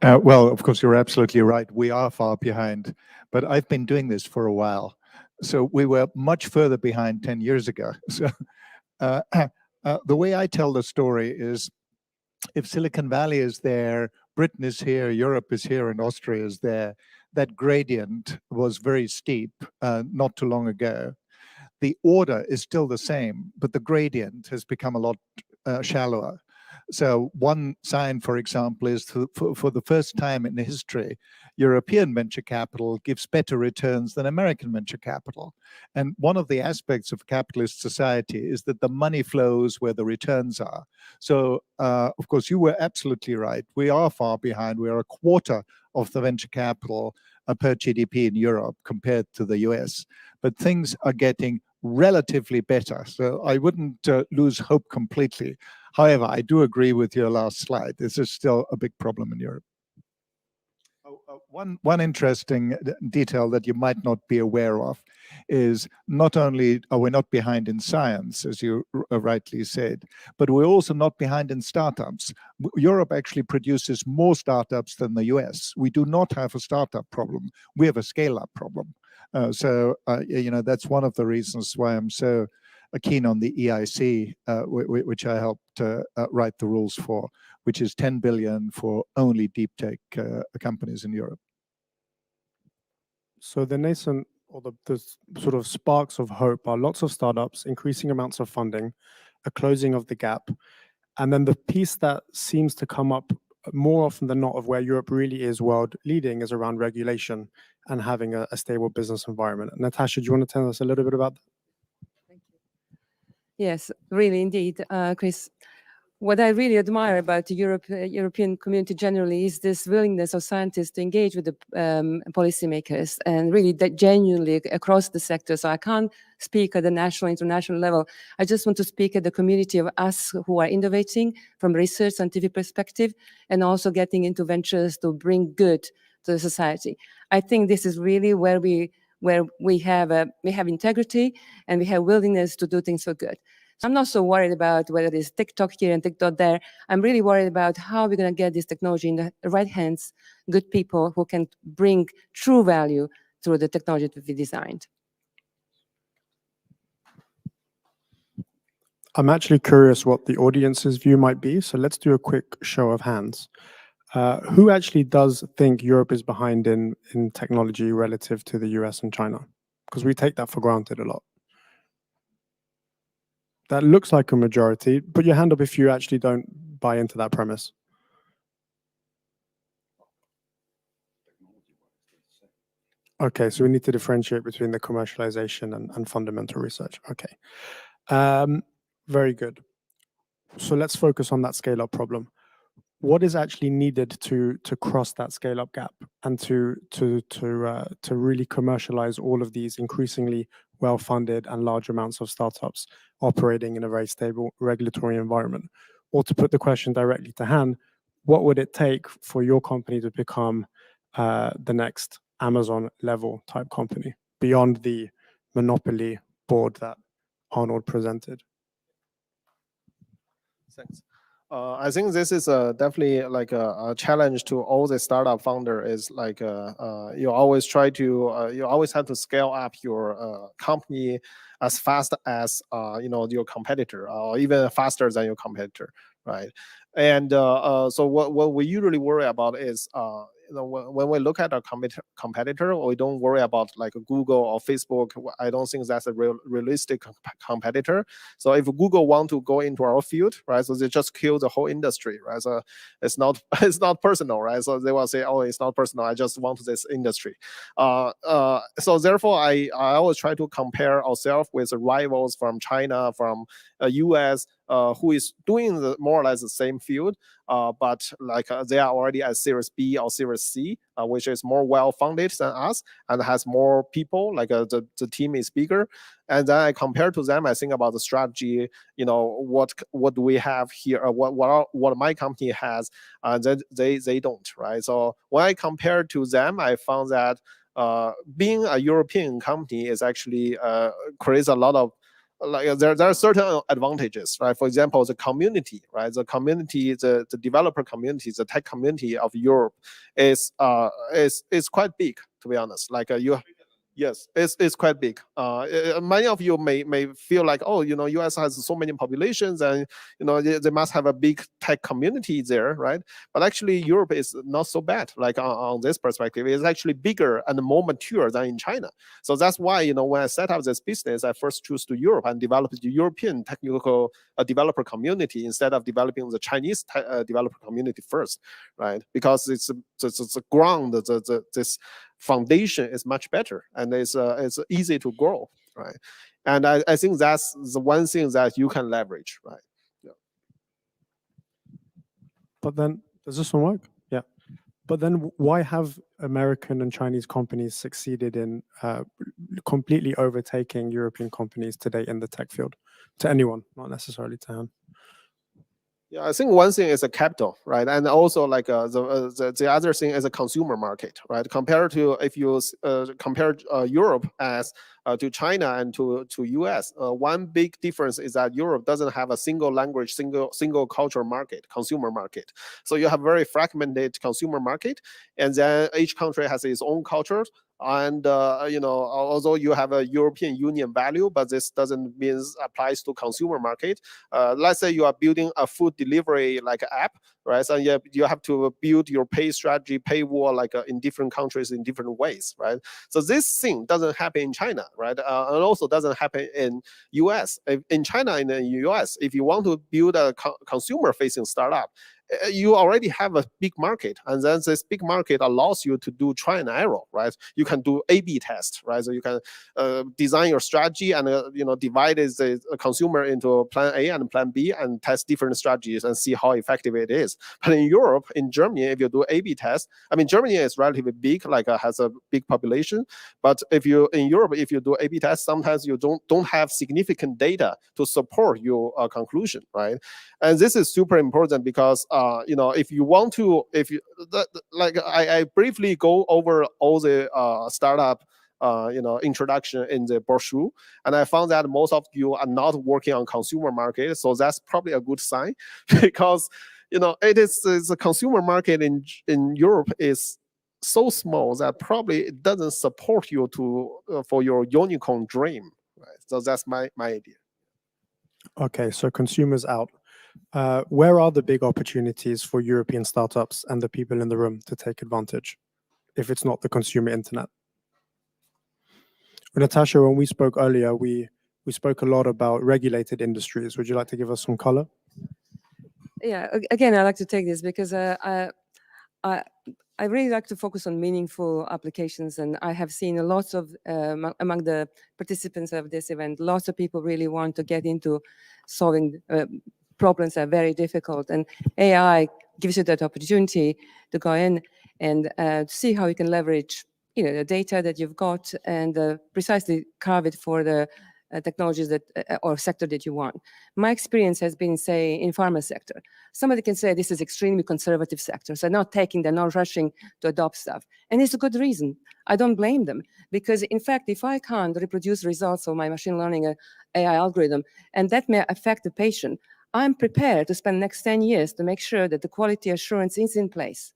Well, of course, you're absolutely right. We are far behind, but I've been doing this for a while. So we were much further behind 10 years ago. So the way I tell the story is, if Silicon Valley is there, Britain is here, Europe is here, and Austria is there, that gradient was very steep not too long ago. The order is still the same, but the gradient has become a lot shallower. So one sign, for example, is for the first time in history, European venture capital gives better returns than American venture capital. And one of the aspects of capitalist society is that the money flows where the returns are. So, of course, you were absolutely right. We are far behind. We are a quarter of the venture capital per GDP in Europe compared to the US. But things are getting relatively better. So I wouldn't lose hope completely. However, I do agree with your last slide. This is still a big problem in Europe. One interesting detail that you might not be aware of is not only are we not behind in science, as you rightly said, but we're also not behind in startups. Europe actually produces more startups than the US. We do not have a startup problem. We have a scale-up problem. So that's one of the reasons why I'm so keen on the E.I.C., which I helped write the rules for, which is 10 billion for only deep tech companies in Europe. So the nascent, or the sort of sparks of hope are lots of startups, increasing amounts of funding, a closing of the gap, and then the piece that seems to come up more often than not of where Europe really is world leading is around regulation and having a stable business environment. Natasha, do you want to tell us a little bit about that? Thank you. Yes, really, indeed, Chris. What I really admire about the European community generally is this willingness of scientists to engage with the policymakers, and really that genuinely across the sector. So I can't speak at the national, international level. I just want to speak at the community of us who are innovating from research, scientific perspective, and also getting into ventures to bring good to the society. I think this is really where we have integrity and we have willingness to do things for good. So I'm not so worried about whether it's TikTok here and TikTok there. I'm really worried about how we're going to get this technology in the right hands, good people who can bring true value through the technology that we designed. I'm actually curious what the audience's view might be. So let's do a quick show of hands. Who actually does think Europe is behind in technology relative to the US and China? Because we take that for granted a lot. That looks like a majority. Put your hand up if you actually don't buy into that premise. Okay, so we need to differentiate between the commercialization and fundamental research. Okay, very good. So let's focus on that scale-up problem. What is actually needed to cross that scale-up gap and to really commercialize all of these increasingly well-funded and large amounts of startups operating in a very stable regulatory environment? Or to put the question directly to Han, what would it take for your company to become the next Amazon level type company beyond the monopoly board that Arnold presented? Thanks. I think this is definitely like a challenge to all the startup founder is like you always try to you always have to scale up your company as fast as your competitor or even faster than your competitor, right? And so what we usually worry about is when we look at our competitor, we don't worry about like Google or Facebook. I don't think that's a realistic competitor. So if Google want to go into our field, right, so they just kill the whole industry, right? So it's not personal, right? So they will say, oh, it's not personal. I just want this industry. So therefore, I always try to compare ourselves with rivals from China, from US, who is doing more or less the same field, but like they are already at Series B or Series C, which is more well-funded than us and has more people, like the team is bigger. And then I compare to them, I think about the strategy, what do we have here, what my company has, and they don't, right? So when I compare to them, I found that being a European company is actually creates a lot of there are certain advantages, right? For example, the community, right? The community, the developer community, the tech community of Europe is quite big, to be honest. Like yes, it's quite big. Many of you may feel like, oh, US has so many populations and, they must have a big tech community there, right? But actually Europe is not so bad. Like on this perspective, it's actually bigger and more mature than in China. So that's why, when I set up this business, I first choose to Europe and develop the European technical developer community instead of developing the Chinese developer community first, right? Because it's the ground, this foundation is much better and it's easy to grow, right? And I think that's the one thing that you can leverage, right? Yeah. But then, does this one work? Yeah. But then why have American and Chinese companies succeeded in completely overtaking European companies today in the tech field? To anyone, not necessarily to Han. Yeah, I think one thing is a capital, right? And also like the other thing is a consumer market, right? Compared to if you compare Europe as to China and to US, one big difference is that Europe doesn't have a single language, single culture market, consumer market. So you have very fragmented consumer market, and then each country has its own culture. And although you have a European Union value, but this doesn't mean applies to consumer market. Let's say you are building a food delivery like app, right? So you have to build your pay strategy, pay wall like in different countries in different ways, right? So this thing doesn't happen in China, right? And also doesn't happen in US. In China, in the US, if you want to build a consumer-facing startup, you already have a big market, and then this big market allows you to do try and error, right? You can do A/B test, right? So you can design your strategy and divide the consumer into plan A and plan B and test different strategies and see how effective it is. But in Europe, in Germany, if you do A/B test, I mean Germany is relatively big, like has a big population, but if you in Europe, if you do A/B test, sometimes you don't have significant data to support your conclusion, right? And this is super important because if you want to, I briefly go over all the startup introduction in the brochure, and I found that most of you are not working on consumer market, so that's probably a good sign because it is the consumer market in Europe is so small that probably it doesn't support you to for your unicorn dream, right? So that's my idea. Okay, so consumers out. Where are the big opportunities for European startups and the people in the room to take advantage, if it's not the consumer internet? Natasha, when we spoke earlier, we spoke a lot about regulated industries. Would you like to give us some color? Yeah, again, I like to take this because I really like to focus on meaningful applications, and I have seen lots of, among the participants of this event, lots of people really want to get into solving problems that are very difficult, and AI gives you that opportunity to go in and see how you can leverage the data that you've got and precisely carve it for the technologies that or sector that you want. My experience has been, say, in pharma sector. Somebody can say this is extremely conservative sector, so they're not rushing to adopt stuff. And it's a good reason. I don't blame them, because in fact, if I can't reproduce results of my machine learning AI algorithm, and that may affect the patient, I'm prepared to spend the next 10 years to make sure that the quality assurance is in place.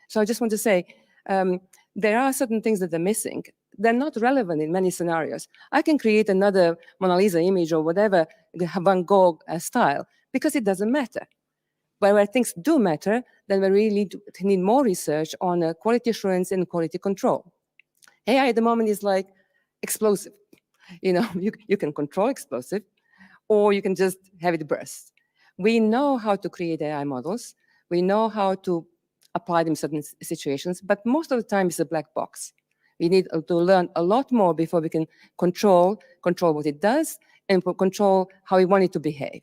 So I just want to say, there are certain things that are missing. They're not relevant in many scenarios. I can create another Mona Lisa image or whatever, Van Gogh style, because it doesn't matter. But where things do matter, then we really need more research on quality assurance and quality control. AI at the moment is like explosive. You can control explosive, or you can just have it burst. We know how to create AI models. We know how to apply them in certain situations, but most of the time it's a black box. We need to learn a lot more before we can control what it does and control how we want it to behave.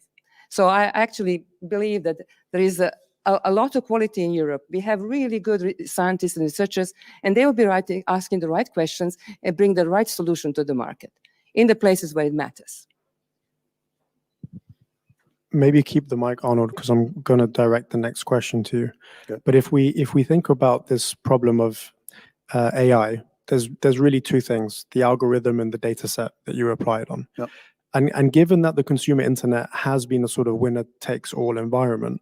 So I actually believe that there is a lot of quality in Europe. We have really good scientists and researchers, and they will be asking the right questions and bring the right solution to the market in the places where it matters. Maybe keep the mic, Arnold, because I'm going to direct the next question to you. Okay. But if we think about this problem of AI, there's really two things: the algorithm and the data set that you apply it on. Yep. And given that the consumer internet has been a sort of winner-takes-all environment,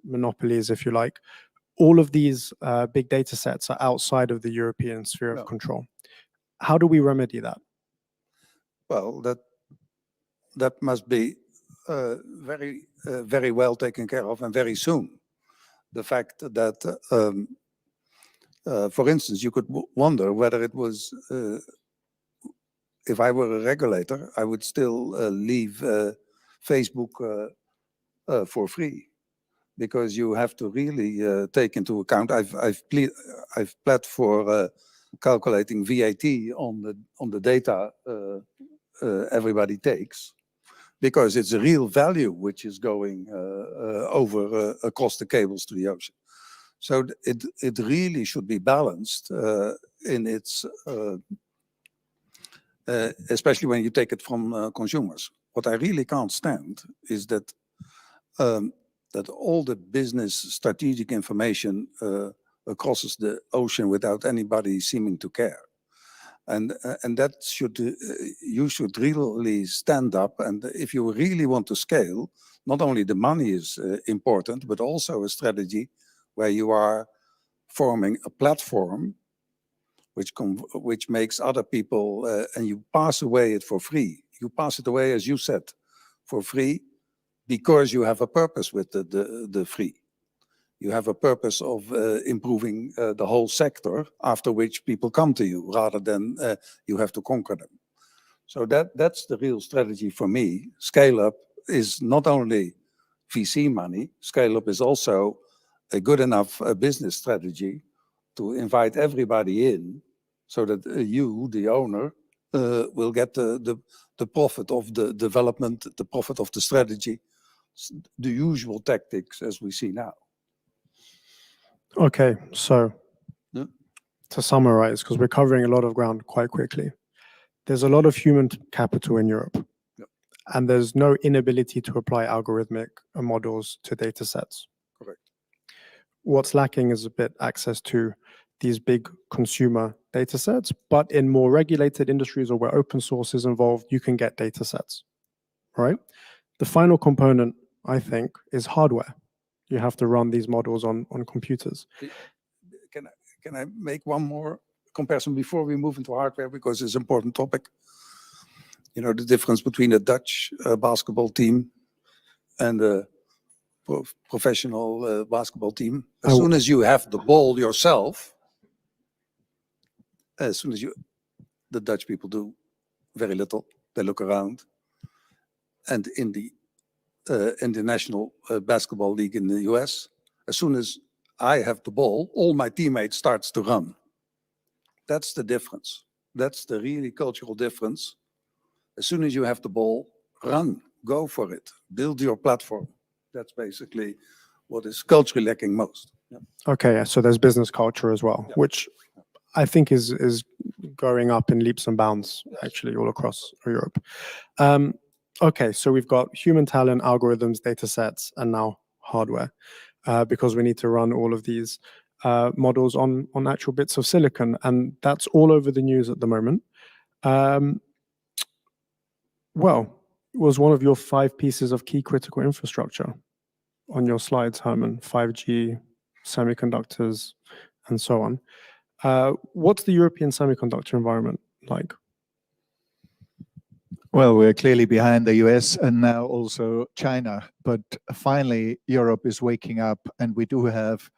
monopolies, if you like, all of these big data sets are outside of the European sphere of control. How do we remedy that? Well, that must be very well taken care of, and very soon. The fact that, for instance, you could wonder whether it was, if I were a regulator, I would still leave Facebook for free, because you have to really take into account. I've pled for calculating VAT on the data everybody takes, because it's a real value which is going over across the cables to the ocean. So it really should be balanced in its, especially when you take it from consumers. What I really can't stand is that that all the business strategic information crosses the ocean without anybody seeming to care. And that should, you should really stand up. And if you really want to scale, not only the money is important, but also a strategy where you are forming a platform which makes other people, and you pass away it for free. You pass it away, as you said, for free, because you have a purpose with the free. You have a purpose of improving the whole sector, after which people come to you, rather than you have to conquer them. So that's the real strategy for me. Scale up is not only VC money, scale up is also a good enough business strategy to invite everybody in, so that you, the owner, will get the profit of the development, the profit of the strategy, the usual tactics as we see now. Okay, so to summarize, because we're covering a lot of ground quite quickly, there's a lot of human capital in Europe, and there's no inability to apply algorithmic models to data sets. Correct. What's lacking is a bit access to these big consumer data sets, but in more regulated industries or where open source is involved, you can get data sets, right? The final component, I think, is hardware. You have to run these models on computers. Can I make one more comparison before we move into hardware, because it's an important topic? You know the difference between a Dutch basketball team and a professional basketball team? As soon as you have the ball yourself, as soon as the Dutch people do very little. They look around. And in the National Basketball League in the US, as soon as I have the ball, all my teammates starts to run. That's the difference. That's the really cultural difference. As soon as you have the ball, run, go for it, build your platform. That's basically what is culturally lacking most. Yeah. Okay, so there's business culture as well, which I think is going up in leaps and bounds actually all across Europe. Okay, so we've got human talent, algorithms, data sets, and now hardware, because we need to run all of these models on actual bits of silicon, and that's all over the news at the moment. Well, it was one of your 5 pieces of key critical infrastructure on your slides, Hermann, 5G, semiconductors, and so on. What's the European semiconductor environment like? Well, we're clearly behind the US and now also China, but finally Europe is waking up, and we do have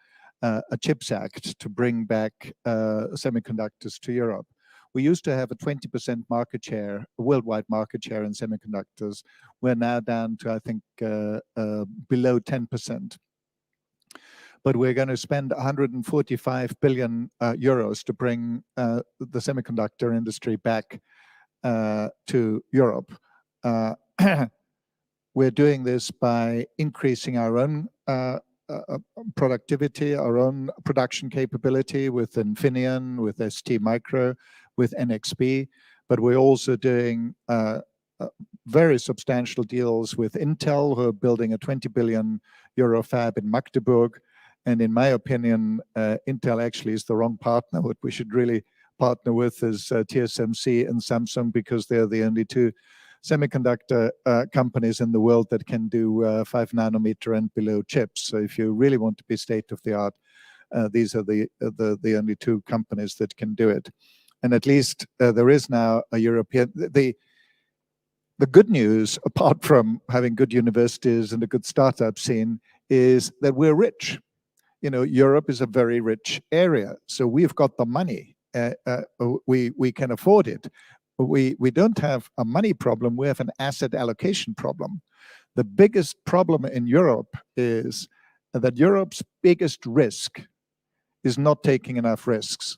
a CHIPS Act to bring back semiconductors to Europe. We used to have a 20% market share, worldwide market share in semiconductors. We're now down to, I think, below 10%. But we're going to spend 145 billion euros to bring the semiconductor industry back to Europe. We're doing this by increasing our own productivity, our own production capability with Infineon, with ST Micro, with NXP, but we're also doing very substantial deals with Intel, who are building a 20 billion euro fab in Magdeburg. And in my opinion, Intel actually is the wrong partner. What we should really partner with is TSMC and Samsung, because they're the only 2 semiconductor companies in the world that can do 5 nanometer and below chips. So if you really want to be state of the art, these are the only 2 companies that can do it. And at least there is now a European. The good news, apart from having good universities and a good startup scene, is that we're rich. You know, Europe is a very rich area, so we've got the money. We can afford it. We don't have a money problem, we have an asset allocation problem. The biggest problem in Europe is that Europe's biggest risk is not taking enough risks.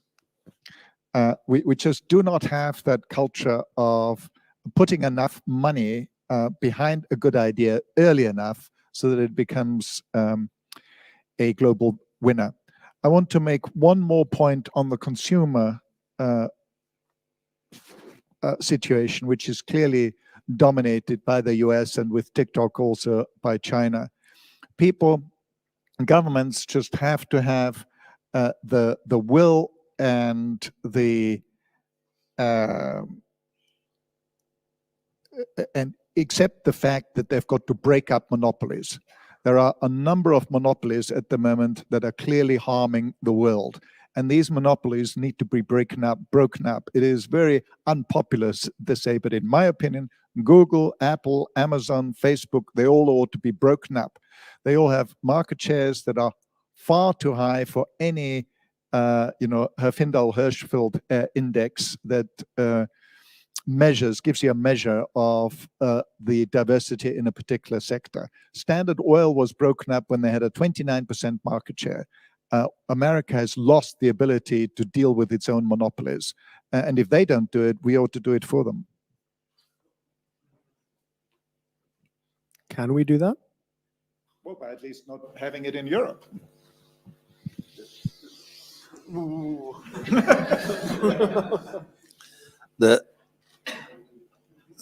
We just do not have that culture of putting enough money behind a good idea early enough so that it becomes a global winner. I want to make one more point on the consumer situation, which is clearly dominated by the US and with TikTok also by China. People, governments just have to have the will and the and accept the fact that they've got to break up monopolies. There are a number of monopolies at the moment that are clearly harming the world, and these monopolies need to be broken up. It is very unpopular to say, but in my opinion, Google, Apple, Amazon, Facebook, they all ought to be broken up. They all have market shares that are far too high for any Herfindahl-Hirschfeld index that gives you a measure of the diversity in a particular sector. Standard Oil was broken up when they had a 29% market share. America has lost the ability to deal with its own monopolies. And if they don't do it, we ought to do it for them. Can we do that? Well, by at least not having it in Europe.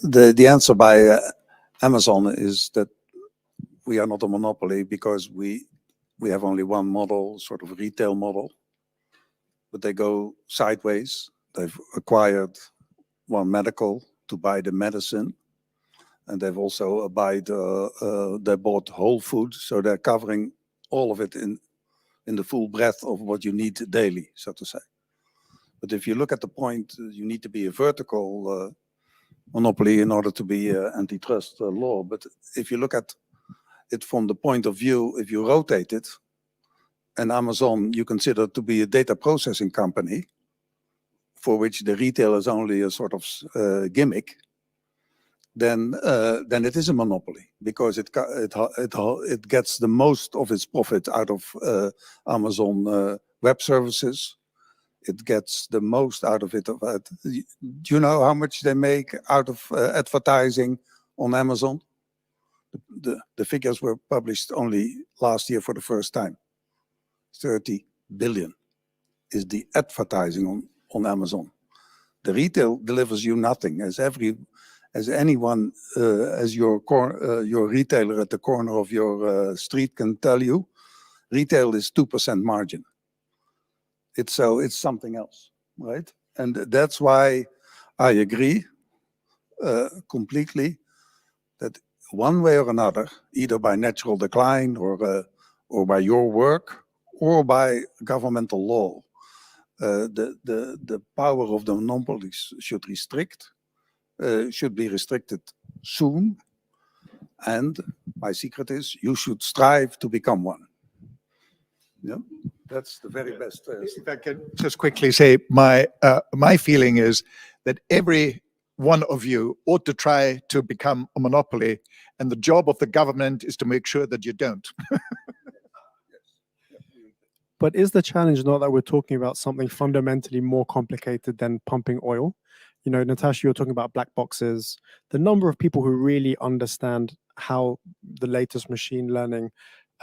The answer by Amazon is that we are not a monopoly because we have only one model, sort of a retail model, but they go sideways. They've acquired One Medical to buy the medicine, and they've also they bought Whole Foods, so they're covering all of it in the full breadth of what you need daily, so to say. But if you look at the point, you need to be a vertical monopoly in order to be antitrust law. But if you look at it from the point of view, if you rotate it, and Amazon you consider to be a data processing company, for which the retail is only a sort of gimmick, then it is a monopoly, because it gets the most of its profit out of Amazon Web Services. It gets the most out of it. Do you know how much they make out of advertising on Amazon? The figures were published only last year for the first time. 30 billion is the advertising on Amazon. The retail delivers you nothing, as anyone, as your retailer at the corner of your street can tell you. Retail is 2% margin. It's something else, right? And that's why I agree completely that one way or another, either by natural decline or by your work or by governmental law, the power of the monopolies should be restricted soon. And my secret is you should strive to become one. Yeah, that's the very best. If I can just quickly say, my feeling is that every one of you ought to try to become a monopoly, and the job of the government is to make sure that you don't. But is the challenge not that we're talking about something fundamentally more complicated than pumping oil? You know, Natasha, you're talking about black boxes. The number of people who really understand how the latest machine learning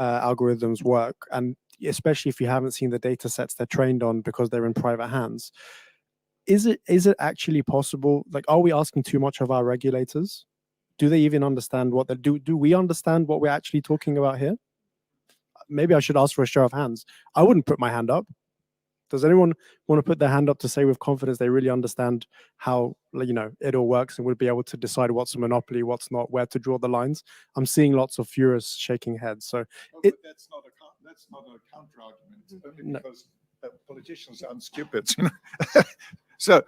algorithms work, and especially if you haven't seen the data sets they're trained on because they're in private hands. Is it actually possible? Like, are we asking too much of our regulators? Do they even understand what they do? Do we understand what we're actually talking about here? Maybe I should ask for a show of hands. I wouldn't put my hand up. Does anyone want to put their hand up to say with confidence they really understand how, you know, it all works and would be able to decide what's a monopoly, what's not, where to draw the lines? I'm seeing lots of furious shaking heads. So that's not a counter argument, only because politicians aren't stupid. You know? So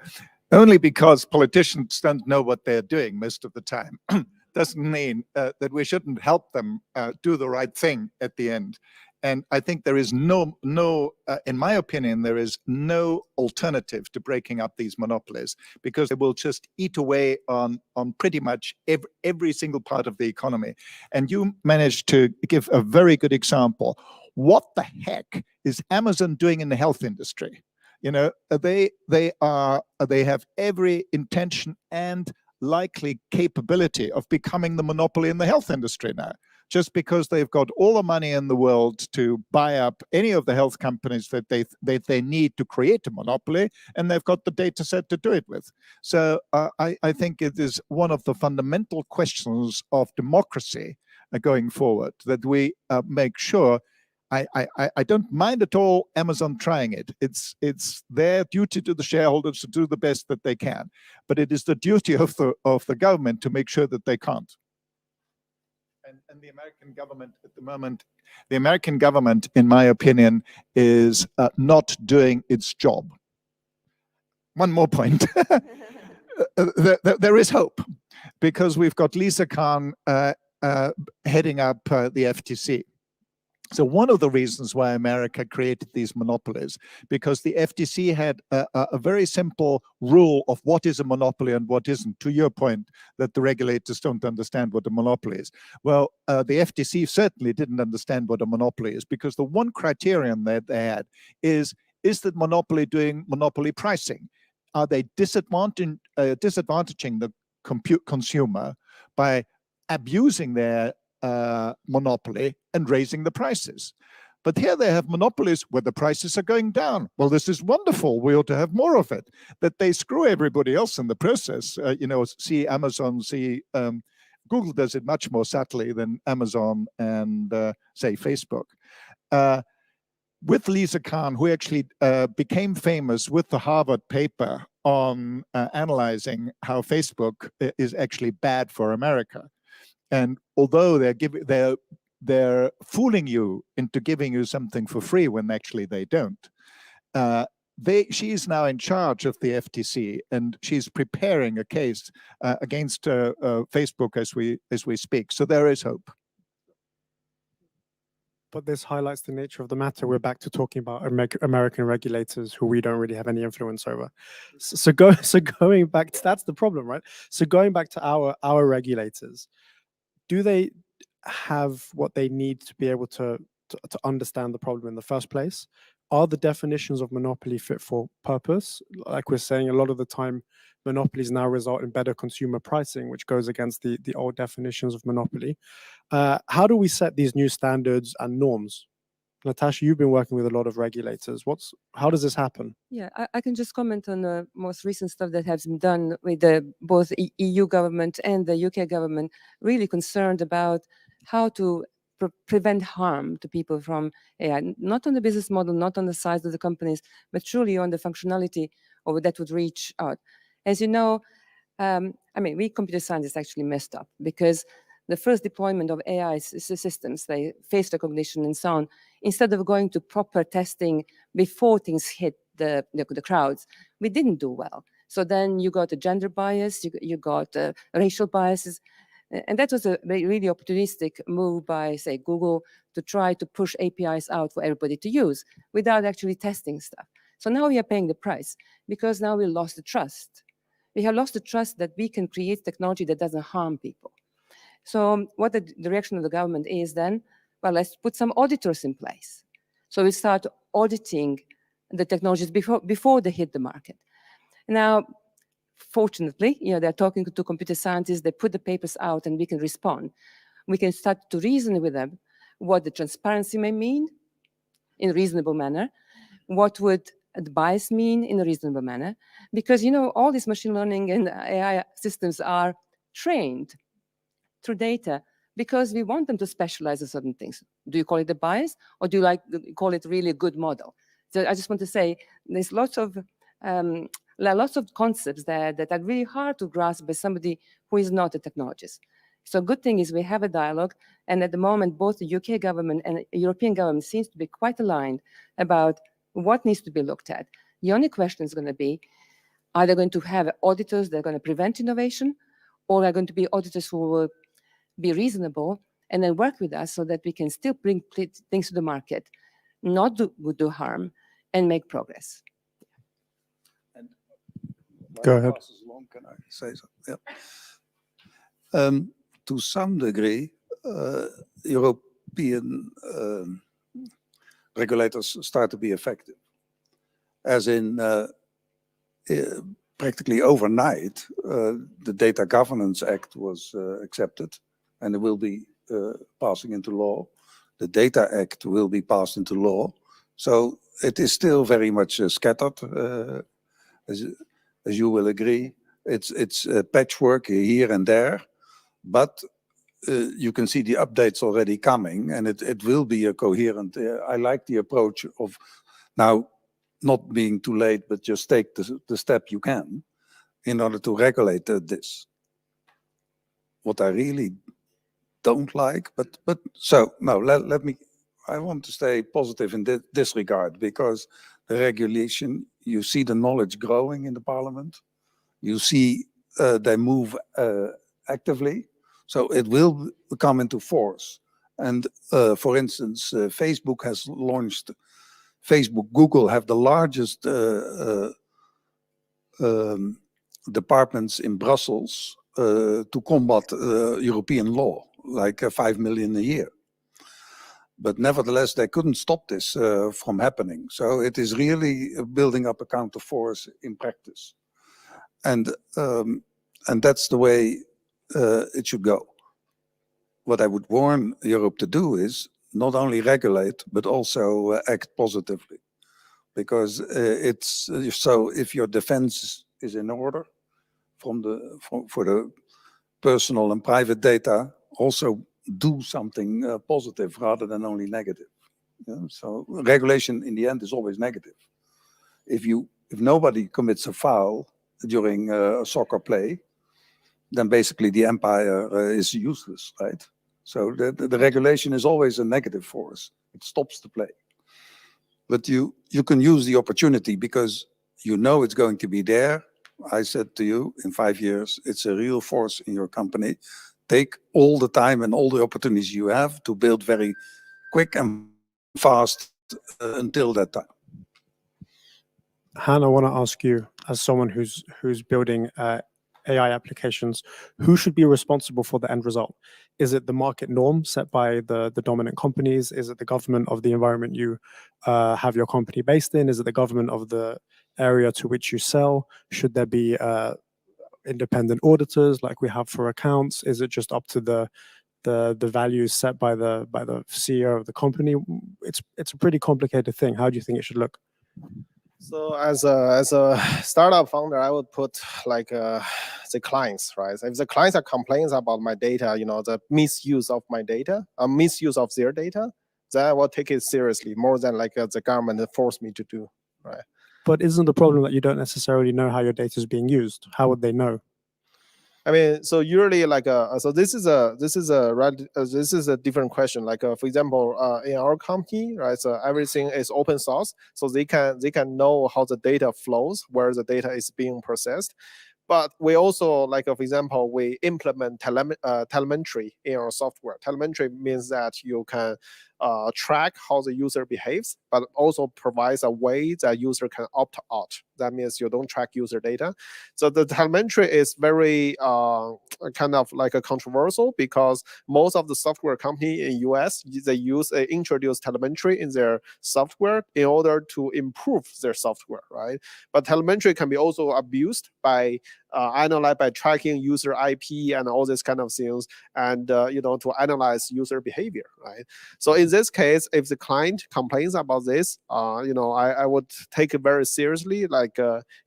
only because politicians don't know what they're doing most of the time doesn't mean that we shouldn't help them do the right thing at the end. And I think there is no, in my opinion, there is no alternative to breaking up these monopolies, because they will just eat away on pretty much every single part of the economy. And you managed to give a very good example. What the heck is Amazon doing in the health industry? You know, they have every intention and likely capability of becoming the monopoly in the health industry now, just because they've got all the money in the world to buy up any of the health companies that they need to create a monopoly, and they've got the data set to do it with. So I think it is one of the fundamental questions of democracy going forward, that we make sure. I don't mind at all Amazon trying it. It's their duty to the shareholders to do the best that they can, but it is the duty of the government to make sure that they can't. And the American government at the moment, in my opinion, is not doing its job. One more point. There is hope, because we've got Lisa Khan heading up the FTC. So one of the reasons why America created these monopolies, because the FTC had a very simple rule of what is a monopoly and what isn't, to your point that the regulators don't understand what a monopoly is. Well, the FTC certainly didn't understand what a monopoly is, because the one criterion that they had is the monopoly doing monopoly pricing? Are they disadvantaging the consumer by abusing their monopoly and raising the prices? But here they have monopolies where the prices are going down. Well, this is wonderful. We ought to have more of it. That they screw everybody else in the process. You know, see Amazon, see Google does it much more subtly than Amazon and say Facebook. With Lisa Khan, who actually became famous with the Harvard paper on analyzing how Facebook is actually bad for America. And although they're fooling you into giving you something for free when actually they don't, she is now in charge of the FTC, and she's preparing a case against Facebook as we speak. So there is hope. But this highlights the nature of the matter. We're back to talking about American regulators who we don't really have any influence over. So going back to, that's the problem, right? So going back to our regulators, do they have what they need to be able to understand the problem in the first place? Are the definitions of monopoly fit for purpose? Like we're saying, a lot of the time, monopolies now result in better consumer pricing, which goes against the old definitions of monopoly. How do we set these new standards and norms? Natasha, you've been working with a lot of regulators. How does this happen? Yeah, I can just comment on the most recent stuff that has been done with both EU government and the UK government, really concerned about how to prevent harm to people from AI, not on the business model, not on the size of the companies, but truly on the functionality of that would reach out. As you know, I mean, we computer scientists actually messed up because the first deployment of AI systems, like face recognition and so on, instead of going to proper testing before things hit the crowds, we didn't do well. So then you got a gender bias, you got racial biases, and that was a really opportunistic move by, say, Google to try to push APIs out for everybody to use without actually testing stuff. So now we are paying the price because now we lost the trust. We have lost the trust that we can create technology that doesn't harm people. So what the direction of the government is then, well, let's put some auditors in place. So we start auditing the technologies before they hit the market. Now, fortunately, they're talking to computer scientists, they put the papers out and we can respond. We can start to reason with them what the transparency may mean in a reasonable manner, what would the bias mean in a reasonable manner, because, all these machine learning and AI systems are trained through data because we want them to specialize in certain things. Do you call it a bias or do you call it really a good model? So I just want to say there's lots of concepts there that are really hard to grasp by somebody who is not a technologist. So good thing is we have a dialogue, and at the moment, both the UK government and the European government seems to be quite aligned about what needs to be looked at. The only question is going to be, are they going to have auditors that are going to prevent innovation, or are going to be auditors who will be reasonable and then work with us so that we can still bring things to the market, not do harm, and make progress. Go ahead. Can I say so? Yeah. To some degree, European regulators start to be effective. As in, practically overnight, the Data Governance Act was accepted, and it will be passing into law. The Data Act will be passed into law. So it is still very much scattered, as you will agree. It's patchwork here and there, but you can see the updates already coming, and it will be a coherent. I like the approach of now not being too late, but just take the step you can in order to regulate this. What I really don't like, but so no, let me. I want to stay positive in this regard, because the regulation, you see the knowledge growing in the parliament. You see they move actively, so it will come into force. And for instance, Facebook has launched, Google have the largest departments in Brussels to combat European law, like 5 million a year. But nevertheless, they couldn't stop this from happening. So it is really building up a counter force in practice. And that's the way it should go. What I would warn Europe to do is not only regulate, but also act positively. Because it's so, if your defense is in order for the personal and private data, also do something positive rather than only negative. So regulation in the end is always negative. If nobody commits a foul during a soccer play, then basically the empire is useless, right? So the regulation is always a negative force. It stops the play. but you can use the opportunity because you know it's going to be there. I said to you, in 5 years, it's a real force in your company. Take all the time and all the opportunities you have to build very quick and fast until that time. Han, I want to ask you, as someone who's building AI applications, who should be responsible for the end result? Is it the market norm set by the dominant companies? Is it the government of the environment you have your company based in? Is it the government of the area to which you sell? Should there be independent auditors like we have for accounts? Is it just up to the values set by the CEO of the company? It's a pretty complicated thing. How do you think it should look? So as a startup founder, I would put like the clients, right? If the clients are complaining about my data, the misuse of my data, misuse of their data, then I will take it seriously more than like the government forced me to do, right? But isn't the problem that you don't necessarily know how your data is being used? How would they know? I mean, so usually like so this is a different question. Like for example, in our company, right? So everything is open source, so they can know how the data flows, where the data is being processed. But we also, like for example, we implement telemetry in our software. Telemetry means that you can track how the user behaves, but also provides a way that user can opt out. That means you don't track user data. So the telemetry is very kind of like a controversial, because most of the software company in US, they introduce telemetry in their software in order to improve their software, right? But telemetry can be also abused by analyze by tracking user IP and all these kind of things, and to analyze user behavior, right? So in this case, if the client complains about this, I would take it very seriously. Like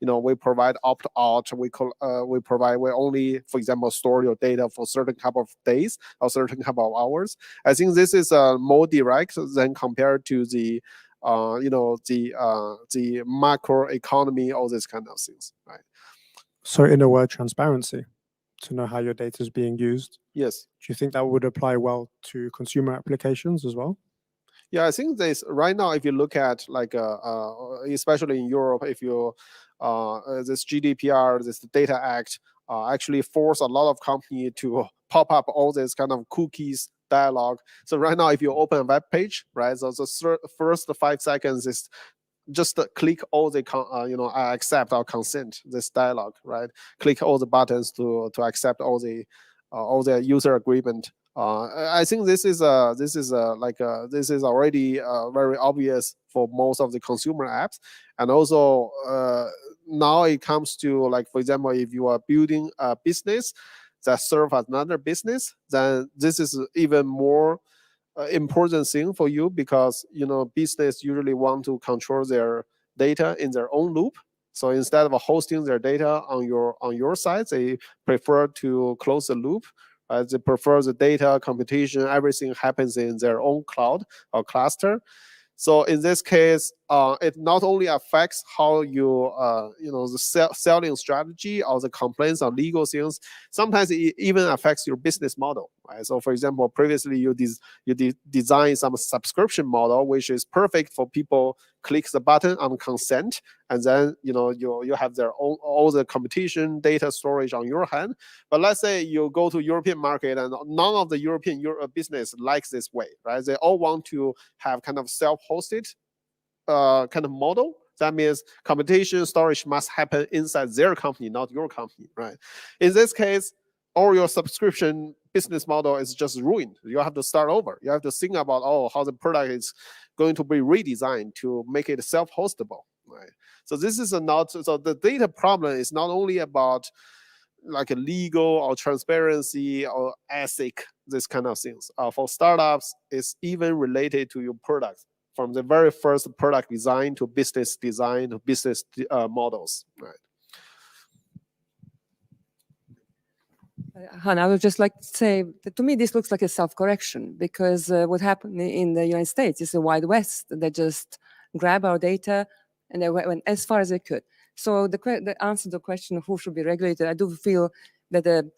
we provide opt-out. We only, for example, store your data for certain couple of days or certain couple of hours. I think this is more direct than compared to the the macro economy, all these kind of things, right? So in a word, transparency, to know how your data is being used. Yes. Do you think that would apply well to consumer applications as well? Yeah, I think this right now, if you look at like especially in Europe, if you this GDPR, this Data Act, actually force a lot of company to pop up all this kind of cookies dialogue. So right now, if you open a web page, right, so the first 5 seconds is just click all the I accept or consent this dialogue, right? Click all the buttons to accept all the user agreement. I think this is already very obvious for most of the consumer apps, and also now it comes to, like, for example, if you are building a business that serves another business, then this is even more important thing for you, because business usually want to control their data in their own loop. So instead of hosting their data on your side, they prefer to close the loop. They prefer the data computation, everything happens in their own cloud or cluster. So in this case, it not only affects how you, the selling strategy or the complaints on legal things. Sometimes it even affects your business model, right? So for example, previously you design some subscription model which is perfect for people click the button on consent, and then you have their own all the competition data storage on your hand. But let's say you go to European market and none of the European business likes this way, right? They all want to have kind of self-hosted kind of model. That means computation storage must happen inside their company, not your company, right? In this case, all your subscription business model is just ruined. You have to start over. You have to think about how the product is going to be redesigned to make it self-hostable, right? So this is so the data problem is not only about like a legal or transparency or ethic, this kind of things. For startups, it's even related to your product, from the very first product design to business design to business models, right? Han, I would just like to say that to me this looks like a self-correction, because what happened in the United States is the Wild West. They just grab our data and they went as far as they could. So the answer to the question of who should be regulated, I do feel that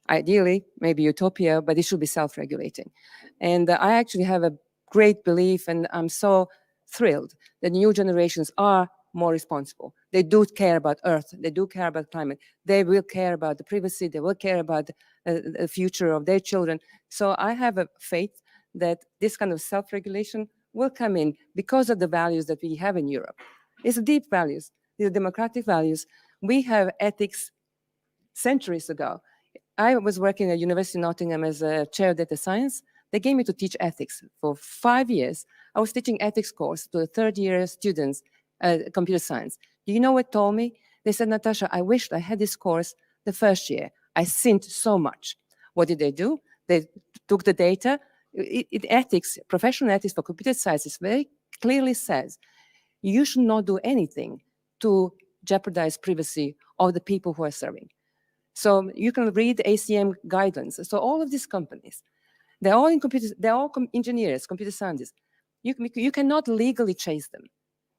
ideally, maybe utopia, but it should be self-regulating. And I actually have a great belief, and I'm so thrilled that new generations are more responsible. They do care about Earth. They do care about climate. They will care about the privacy. They will care about the future of their children. So I have a faith that this kind of self-regulation will come in because of the values that we have in Europe. It's deep values. These are democratic values. We have ethics centuries ago. I was working at University of Nottingham as a chair of data science. They gave me to teach ethics for 5 years. I was teaching ethics course to the third-year students, computer science. Do you know what told me? They said, Natasha, I wished I had this course the first year. I sinned so much. What did they do? They took the data. Ethics, professional ethics for computer science very clearly says you should not do anything to jeopardize privacy of the people who are serving. So you can read ACM guidelines. So all of these companies, they're all in computers, they're all engineers, computer scientists. You cannot legally chase them,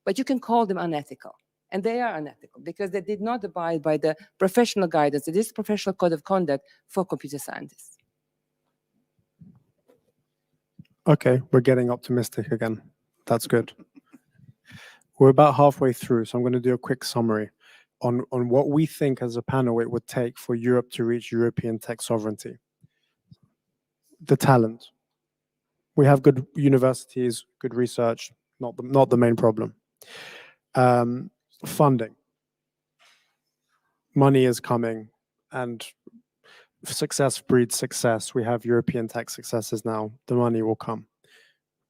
but you can call them unethical. And they are unethical because they did not abide by the professional guidance. It is professional code of conduct for computer scientists. Okay, we're getting optimistic again. That's good. We're about halfway through, so I'm going to do a quick summary on what we think as a panel it would take for Europe to reach European tech sovereignty. The talent. We have good universities, good research, not the main problem. Funding. Money is coming, and success breeds success. We have European tech successes now. The money will come.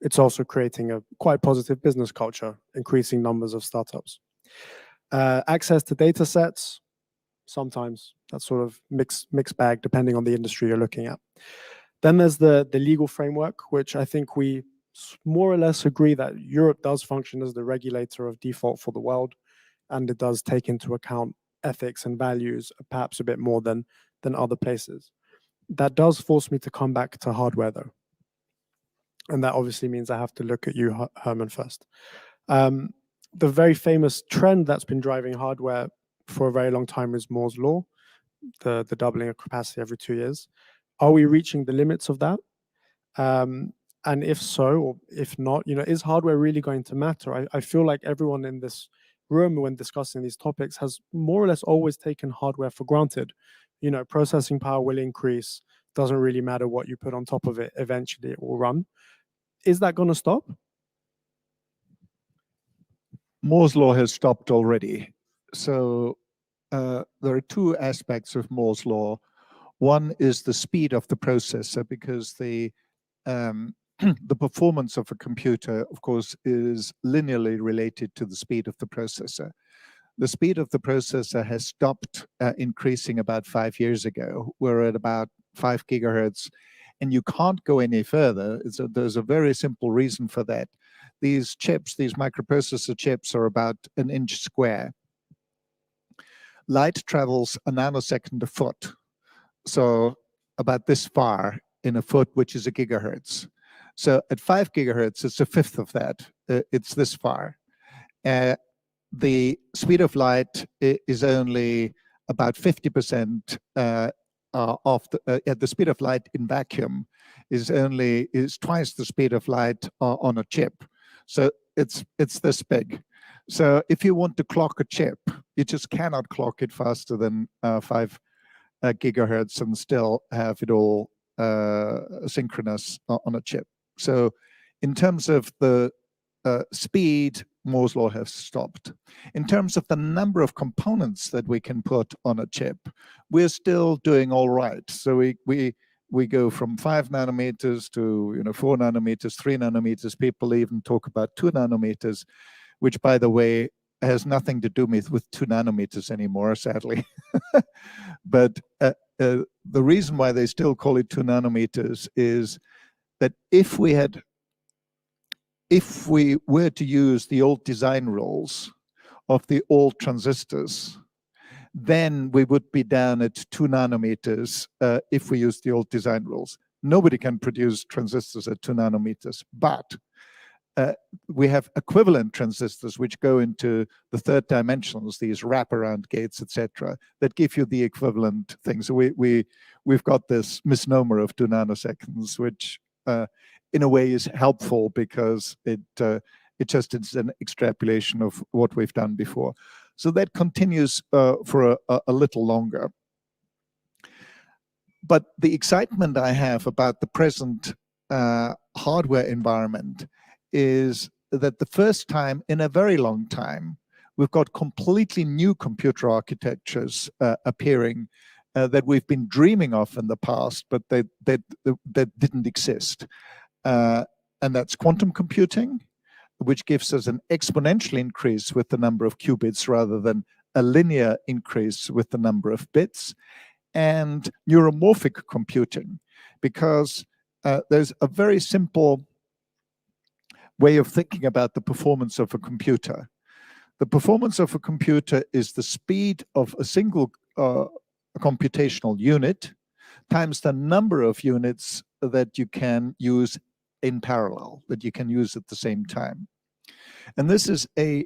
It's also creating a quite positive business culture, increasing numbers of startups. Access to data sets, sometimes that's sort of mixed bag depending on the industry you're looking at. Then there's the legal framework, which I think we more or less agree that Europe does function as the regulator of default for the world, and it does take into account ethics and values perhaps a bit more than other places. That does force me to come back to hardware though. And that obviously means I have to look at you, Hermann, first. The very famous trend that's been driving hardware for a very long time is Moore's law, the doubling of capacity every 2 years. Are we reaching the limits of that? And if so, or if not, is hardware really going to matter? I feel like everyone in this room when discussing these topics has more or less always taken hardware for granted. Processing power will increase. Doesn't really matter what you put on top of it. Eventually it will run. Is that going to stop? Moore's law has stopped already. So there are two aspects of Moore's law. One is the speed of the processor, because the performance of a computer, of course, is linearly related to the speed of the processor. The speed of the processor has stopped increasing about 5 years ago. We're at about 5 gigahertz, and you can't go any further. There's a very simple reason for that. These chips, these microprocessor chips, are about an inch square. Light travels a nanosecond a foot, so about this far in a foot, which is a gigahertz. So at 5 gigahertz, it's a fifth of that. It's this far. The speed of light is only about 50% of the speed of light in vacuum is twice the speed of light on a chip. So it's this big. So if you want to clock a chip, you just cannot clock it faster than 5 gigahertz and still have it all synchronous on a chip. So in terms of the speed, Moore's law has stopped. In terms of the number of components that we can put on a chip, we're still doing all right. So we go from 5 nanometers to 4 nanometers, 3 nanometers. People even talk about 2 nanometers, which, by the way, has nothing to do with 2 nanometers anymore, sadly. But the reason why they still call it 2 nanometers is that if we were to use the old design rules of the old transistors, then we would be down at 2 nanometers if we use the old design rules. Nobody can produce transistors at 2 nanometers, but we have equivalent transistors which go into the third dimensions, these wraparound gates, etc., that give you the equivalent thing. So we've got this misnomer of 2 nanoseconds, which in a way is helpful because it It just is an extrapolation of what we've done before. So that continues for a little longer. But the excitement I have about the present hardware environment is that the first time in a very long time, we've got completely new computer architectures appearing that we've been dreaming of in the past, but that didn't exist. And that's quantum computing, which gives us an exponential increase with the number of qubits rather than a linear increase with the number of bits, and neuromorphic computing, because there's a very simple way of thinking about the performance of a computer. The performance of a computer is the speed of a single computational unit times the number of units that you can use in parallel, that you can use at the same time. And this is a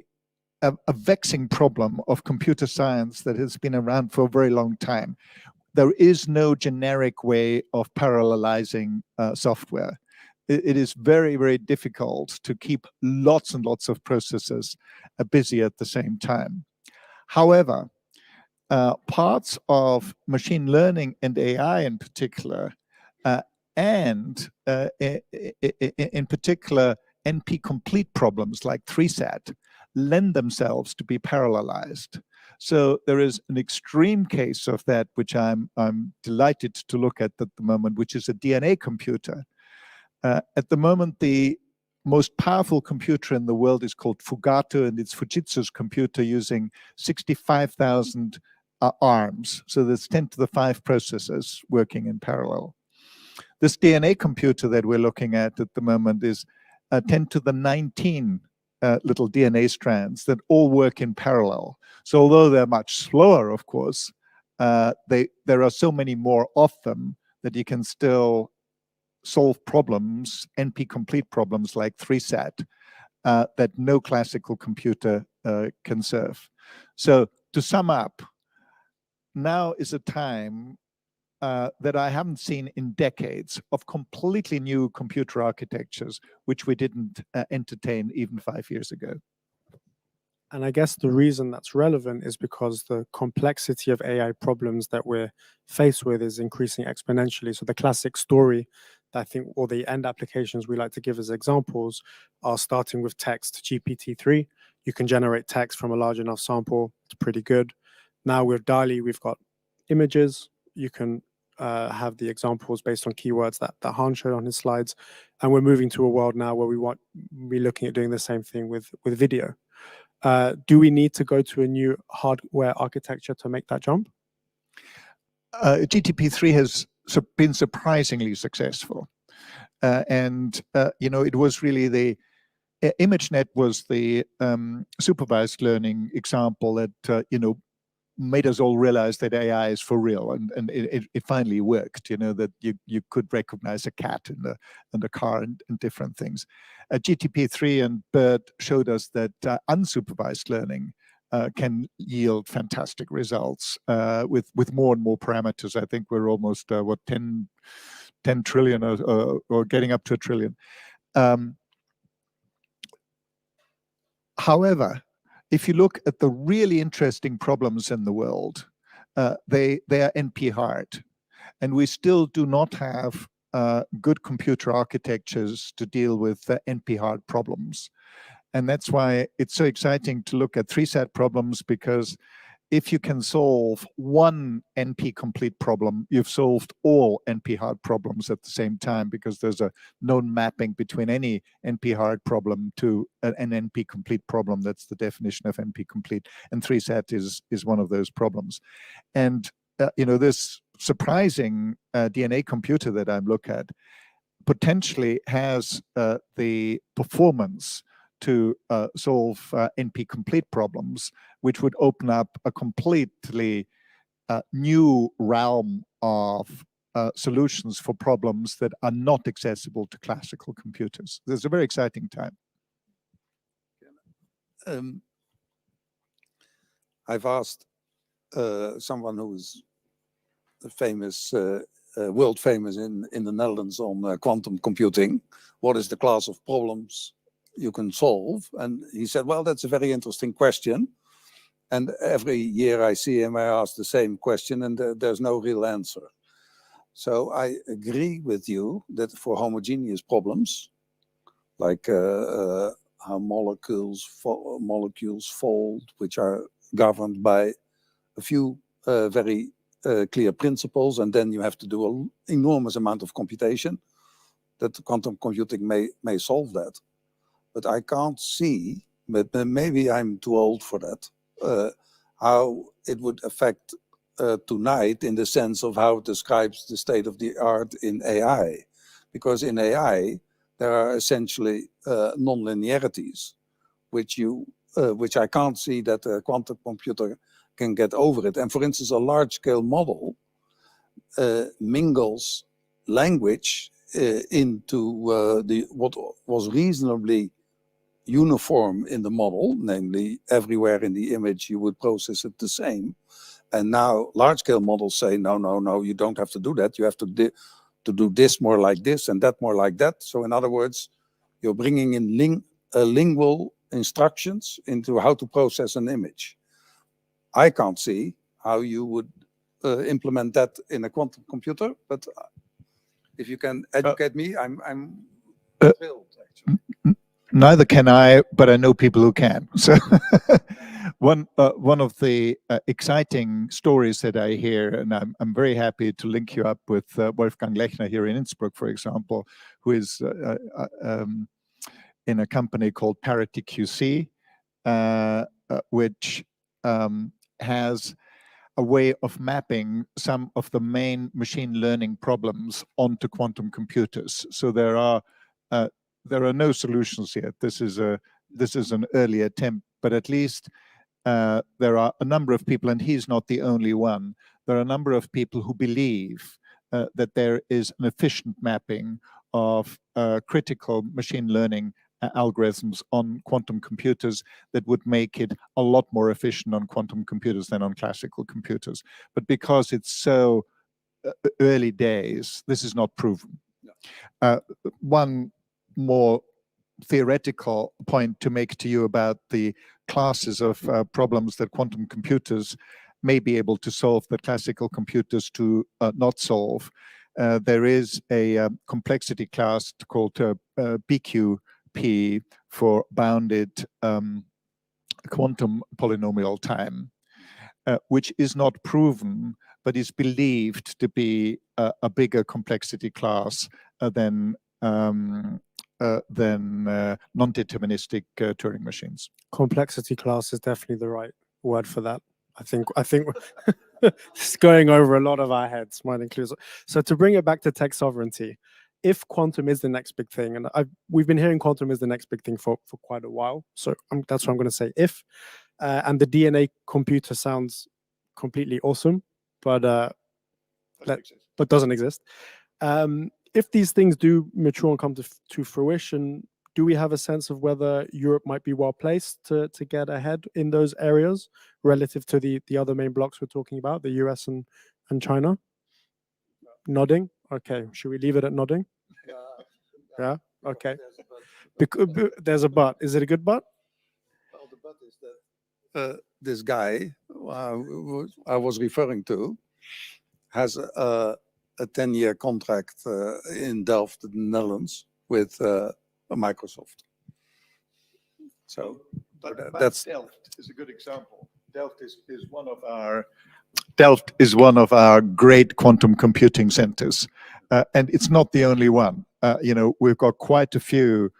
vexing problem of computer science that has been around for a very long time. There is no generic way of parallelizing software. It is very, very difficult to keep lots and lots of processes busy at the same time. However, parts of machine learning and AI in particular, and in particular NP-complete problems like 3-SAT, lend themselves to be parallelized. So there is an extreme case of that, which I'm delighted to look at the moment, which is a DNA computer. At the moment, the most powerful computer in the world is called Fugato, and it's Fujitsu's computer using 65,000 ARMs. So there's 10 to the 5 processors working in parallel. This DNA computer that we're looking at the moment is 10 to the 19 little DNA strands that all work in parallel. So although they're much slower, of course, there are so many more of them that you can still solve problems, NP-complete problems like 3-SAT, that no classical computer can serve. So to sum up, now is a time that I haven't seen in decades of completely new computer architectures, which we didn't entertain even 5 years ago. And I guess the reason that's relevant is because the complexity of AI problems that we're faced with is increasing exponentially. So the classic story that I think, or the end applications we like to give as examples, are starting with text. GPT-3, you can generate text from a large enough sample. It's pretty good. Now with DALL-E, we've got images. You can have the examples based on keywords that Hans showed on his slides. And we're moving to a world now where we want to be looking at doing the same thing with video. Do we need to go to a new hardware architecture to make that jump? GTP3 has been surprisingly successful. It was really the ImageNet was the supervised learning example that, made us all realize that AI is for real, and it finally worked, that you could recognize a cat in the car and different things. GTP3 and BERT showed us that unsupervised learning can yield fantastic results with more and more parameters. I think we're almost, 10 trillion or getting up to 1 trillion. However, if you look at the really interesting problems in the world, they are NP hard. And we still do not have good computer architectures to deal with NP hard problems. And that's why it's so exciting to look at 3-SAT problems, because if you can solve one NP complete problem, you've solved all NP hard problems at the same time, because there's a known mapping between any NP hard problem to an NP complete problem. That's the definition of NP complete. And 3-SAT is one of those problems. And, this surprising DNA computer that I'm looking at potentially has the performance to solve NP complete problems, which would open up a completely new realm of solutions for problems that are not accessible to classical computers. There's a very exciting time. I've asked someone who's famous, world famous in the Netherlands on quantum computing, what is the class of problems you can solve? And he said, well, that's a very interesting question. And every year I see him, I ask the same question, and there's no real answer. So I agree with you that for homogeneous problems, like how molecules fold, which are governed by a few very clear principles, and then you have to do an enormous amount of computation, that quantum computing may solve that. But I can't see, but maybe I'm too old for that, how it would affect tonight in the sense of how it describes the state of the art in AI. Because in AI, there are essentially non-linearities, which I can't see that a quantum computer can get over it. And for instance, a large-scale model mingles language into what was reasonably uniform in the model, namely everywhere in the image you would process it the same. And now large-scale models say, no, you don't have to do that. You have to do this more like this and that more like that. So in other words, you're bringing in lingual instructions into how to process an image. I can't see how you would implement that in a quantum computer, but if you can educate me, I'm thrilled, actually. Neither can I, but I know people who can. So one of the exciting stories that I hear, and I'm very happy to link you up with Wolfgang Lechner here in Innsbruck, for example, who is in a company called Parity QC, which has a way of mapping some of the main machine learning problems onto quantum computers. So there are no solutions yet. This is an early attempt, but at least there are a number of people, and he's not the only one. There are a number of people who believe that there is an efficient mapping of critical machine learning algorithms on quantum computers that would make it a lot more efficient on quantum computers than on classical computers. But because it's so early days, this is not proven. One more theoretical point to make to you about the classes of problems that quantum computers may be able to solve that classical computers do not solve. There is a complexity class called PQP for bounded quantum polynomial time, which is not proven, but is believed to be a bigger complexity class than non-deterministic Turing machines. Complexity class is definitely the right word for that. I think it's going over a lot of our heads, mine included. So to bring it back to tech sovereignty, if quantum is the next big thing, and we've been hearing quantum is the next big thing for quite a while, so that's what I'm going to say. If and the DNA computer sounds completely awesome, but doesn't exist. If these things do mature and come to fruition, do we have a sense of whether Europe might be well placed to get ahead in those areas relative to the other main blocks we're talking about, the US and China? Nodding. Okay. Should we leave it at nodding? Yeah. Okay. There's a but. Is it a good but? Well, the but is that this guy I was referring to has a 10-year contract in Delft, the Netherlands, with Microsoft. So that's Delft is a good example. Delft is one of our great quantum computing centers, and it's not the only one. We've got quite a few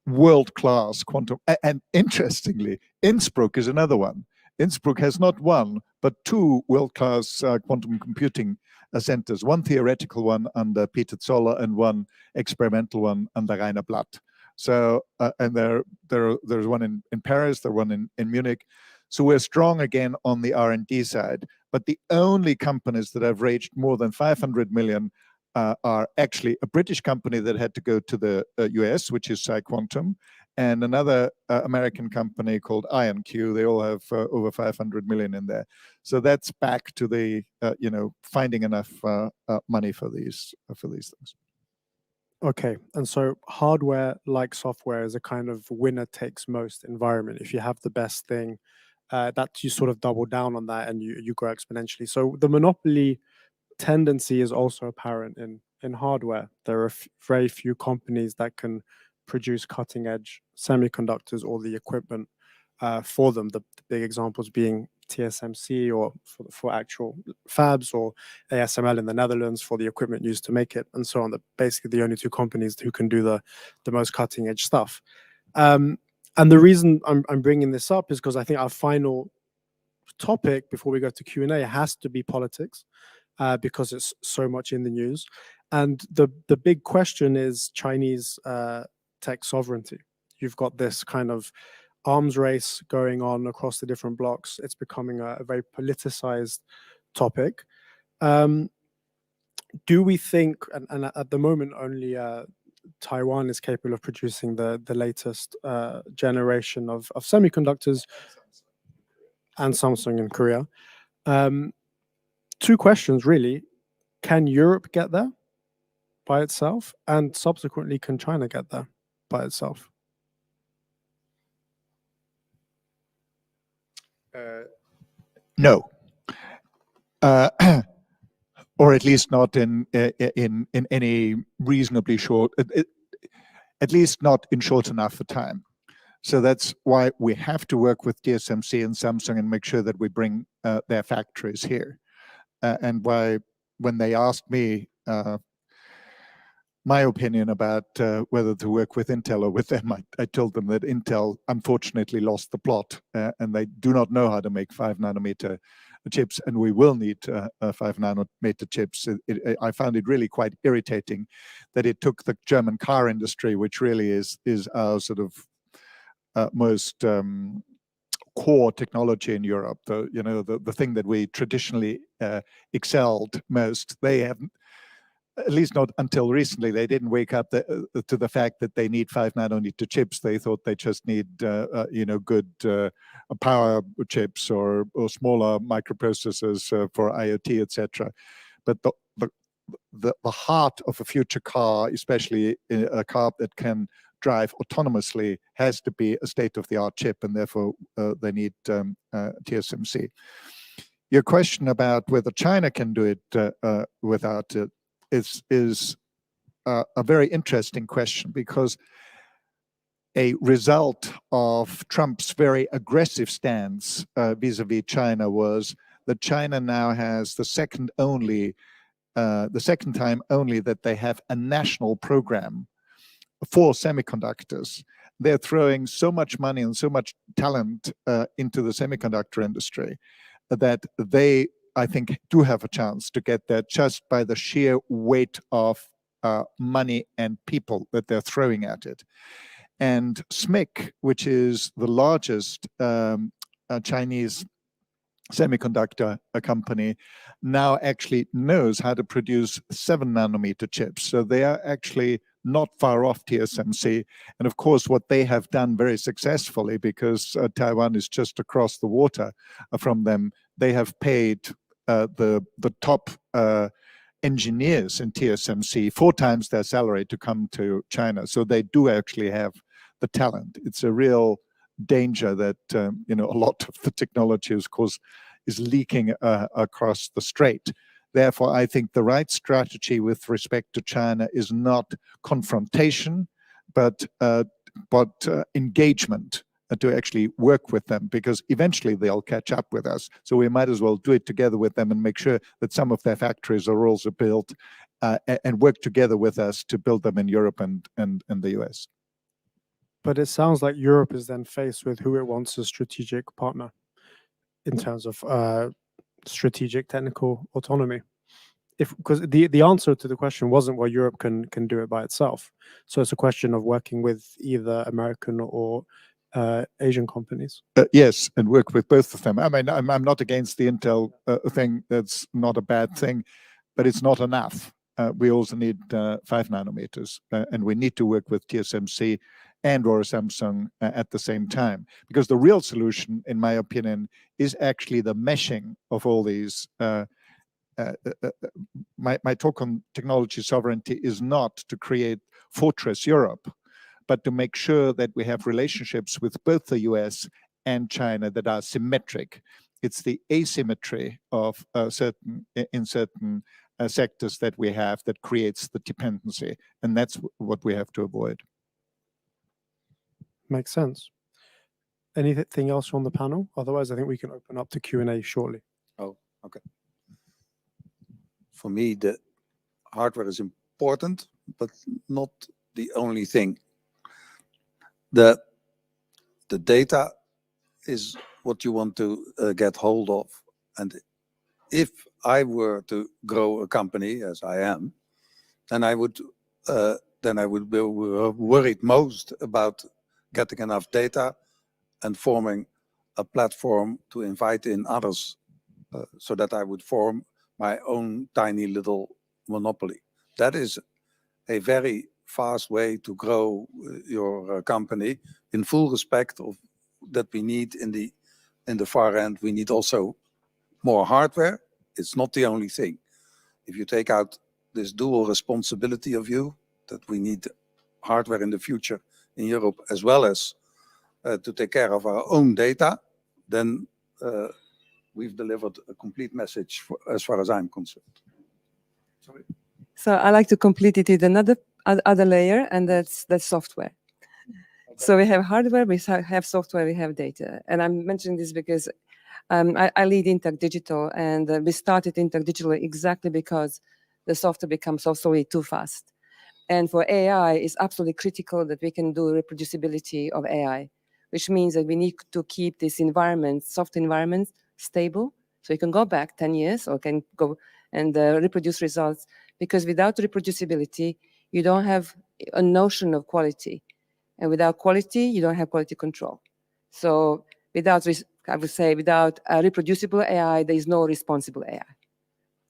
world-class quantum, and interestingly, Innsbruck is another one. Innsbruck has not one, but two world-class quantum computing centers, one theoretical one under Peter Zoller and one experimental one under Rainer Blatt. So, and there's one in Paris, there's one in Munich. So we're strong again on the R&D side, but the only companies that have raised more than 500 million are actually a British company that had to go to the US, which is PsiQuantum, and another American company called IonQ. They all have over 500 million in there. So that's back to the finding enough money for these things. Okay, and so hardware, like software, is a kind of winner takes most environment. If you have the best thing, that you sort of double down on that and you grow exponentially. So the monopoly tendency is also apparent in hardware. There are very few companies that can produce cutting edge semiconductors or the equipment for them. The big examples being TSMC or for actual fabs, or ASML in the Netherlands for the equipment used to make it, and so on. They're basically the only two companies who can do the most cutting edge stuff. And the reason I'm bringing this up is because I think our final topic before we go to Q&A has to be politics, because it's so much in the news. And the big question is Chinese tech sovereignty. You've got this kind of arms race going on across the different blocks. It's becoming a very politicized topic. Do we think, and at the moment only Taiwan is capable of producing the latest generation of semiconductors, and Samsung in Korea. Two questions really. Can Europe get there by itself? And subsequently, can China get there by itself? No, or at least not in any reasonably short, at least not in short enough a time. So that's why we have to work with TSMC and Samsung and make sure that we bring their factories here. And why, when they asked me my opinion about whether to work with Intel or with them, I told them that Intel unfortunately lost the plot, and they do not know how to make 5-nanometer chips, and we will need 5-nanometer chips. I found it really quite irritating that it took the German car industry, which really is our sort of most core technology in Europe, the thing that we traditionally excelled most. They haven't, at least not until recently, they didn't wake up to the fact that they need 5-nanometer chips. They thought they just need, good power chips or smaller microprocessors for IoT, etc. But the heart of a future car, especially a car that can drive autonomously, has to be a state-of-the-art chip, and therefore they need TSMC. Your question about whether China can do it without it is a very interesting question, because a result of Trump's very aggressive stance vis-a-vis China was that China now has the second time only that they have a national program for semiconductors. They're throwing so much money and so much talent into the semiconductor industry that they, I think, do have a chance to get there just by the sheer weight of money and people that they're throwing at it. And SMIC, which is the largest Chinese semiconductor company, now actually knows how to produce 7-nanometer chips. So they are actually not far off TSMC. And of course, what they have done very successfully, because Taiwan is just across the water from them, they have paid the top engineers in TSMC 4 times their salary to come to China. So they do actually have the talent. It's a real danger that a lot of the technology, of course, is leaking across the strait. Therefore, I think the right strategy with respect to China is not confrontation, but engagement, to actually work with them, because eventually they'll catch up with us. So we might as well do it together with them and make sure that some of their factories are also built and work together with us to build them in Europe and the US. But it sounds like Europe is then faced with who it wants as strategic partner in terms of strategic technical autonomy. Because the answer to the question wasn't, well, Europe can do it by itself. So it's a question of working with either American or Asian companies. Yes, and work with both of them. I mean, I'm not against the Intel thing. That's not a bad thing, but it's not enough. We also need 5 nanometers, and we need to work with TSMC and/or Samsung at the same time, because the real solution, in my opinion, is actually the meshing of all these my talk on technology sovereignty is not to create fortress Europe, but to make sure that we have relationships with both the US and China that are symmetric. It's the asymmetry of certain sectors that we have that creates the dependency, and that's what we have to avoid. Makes sense. Anything else from the panel? Otherwise, I think we can open up to Q&A shortly. Oh, okay. For me, the hardware is important, but not the only thing. The data is what you want to get hold of. And if I were to grow a company, as I am, then I would be worried most about getting enough data and forming a platform to invite in others, so that I would form my own tiny little monopoly. That is a very fast way to grow your company, in full respect of that we need in the far end. We need also more hardware. It's not the only thing. If you take out this dual responsibility of you, that we need hardware in the future in Europe, as well as to take care of our own data, then we've delivered a complete message as far as I'm concerned. Sorry. So I like to complete it with another other layer, and that's software. Okay. So we have hardware, we have software, we have data. And I'm mentioning this because I lead INTAC Digital, and we started INTAC Digital exactly because the software becomes also too fast. And for AI, it's absolutely critical that we can do reproducibility of AI, which means that we need to keep this environment, software environment, stable. So you can go back 10 years or can go and reproduce results, because without reproducibility, you don't have a notion of quality. And without quality, you don't have quality control. So without, I would say, without a reproducible AI, there is no responsible AI.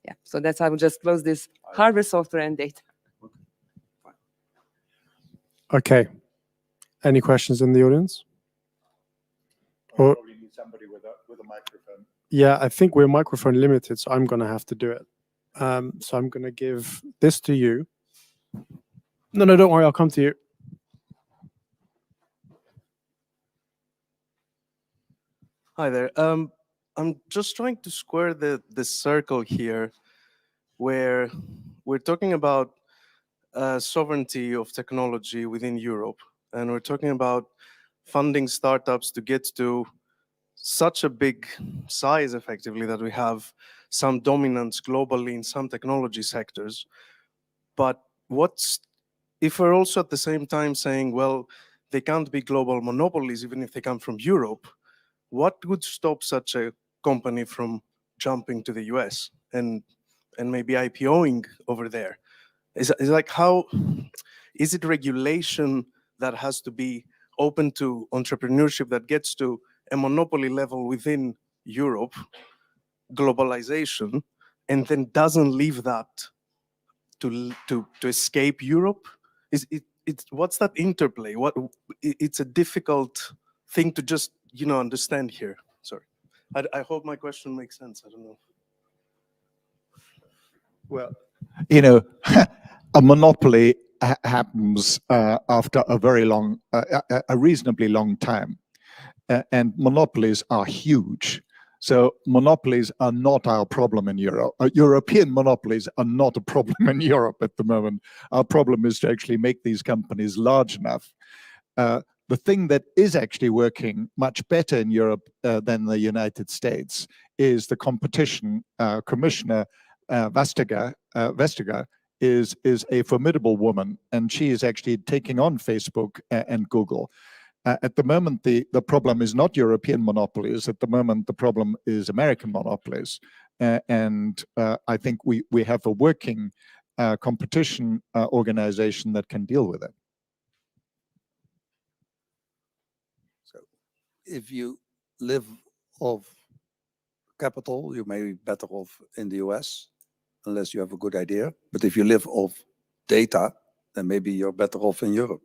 Yeah, so that's how I would just close this hardware, software, and data. Okay. Any questions in the audience? Or probably need somebody with a microphone. Yeah, I think we're microphone limited, so I'm going to have to do it. So I'm going to give this to you. No, don't worry, I'll come to you. Hi there. I'm just trying to square the circle here, where we're talking about sovereignty of technology within Europe, and we're talking about funding startups to get to such a big size, effectively, that we have some dominance globally in some technology sectors. But if we're also at the same time saying, well, they can't be global monopolies even if they come from Europe, what would stop such a company from jumping to the US and maybe IPOing over there? Is like, how is it regulation that has to be open to entrepreneurship that gets to a monopoly level within Europe, globalization, and then doesn't leave that to escape Europe? What's that interplay? It's a difficult thing to just understand here. Sorry, I hope my question makes sense. I don't know. Well, a monopoly happens after a very long, a reasonably long time, and monopolies are huge. So monopolies are not our problem in Europe. European monopolies are not a problem in Europe at the moment. Our problem is to actually make these companies large enough. The thing that is actually working much better in Europe than the United States is the competition. Commissioner Vestager is a formidable woman, and she is actually taking on Facebook and Google. At the moment, the problem is not European monopolies. At the moment, the problem is American monopolies. And I think we have a working competition organization that can deal with it. So if you live off capital, you may be better off in the US, unless you have a good idea. But if you live off data, then maybe you're better off in Europe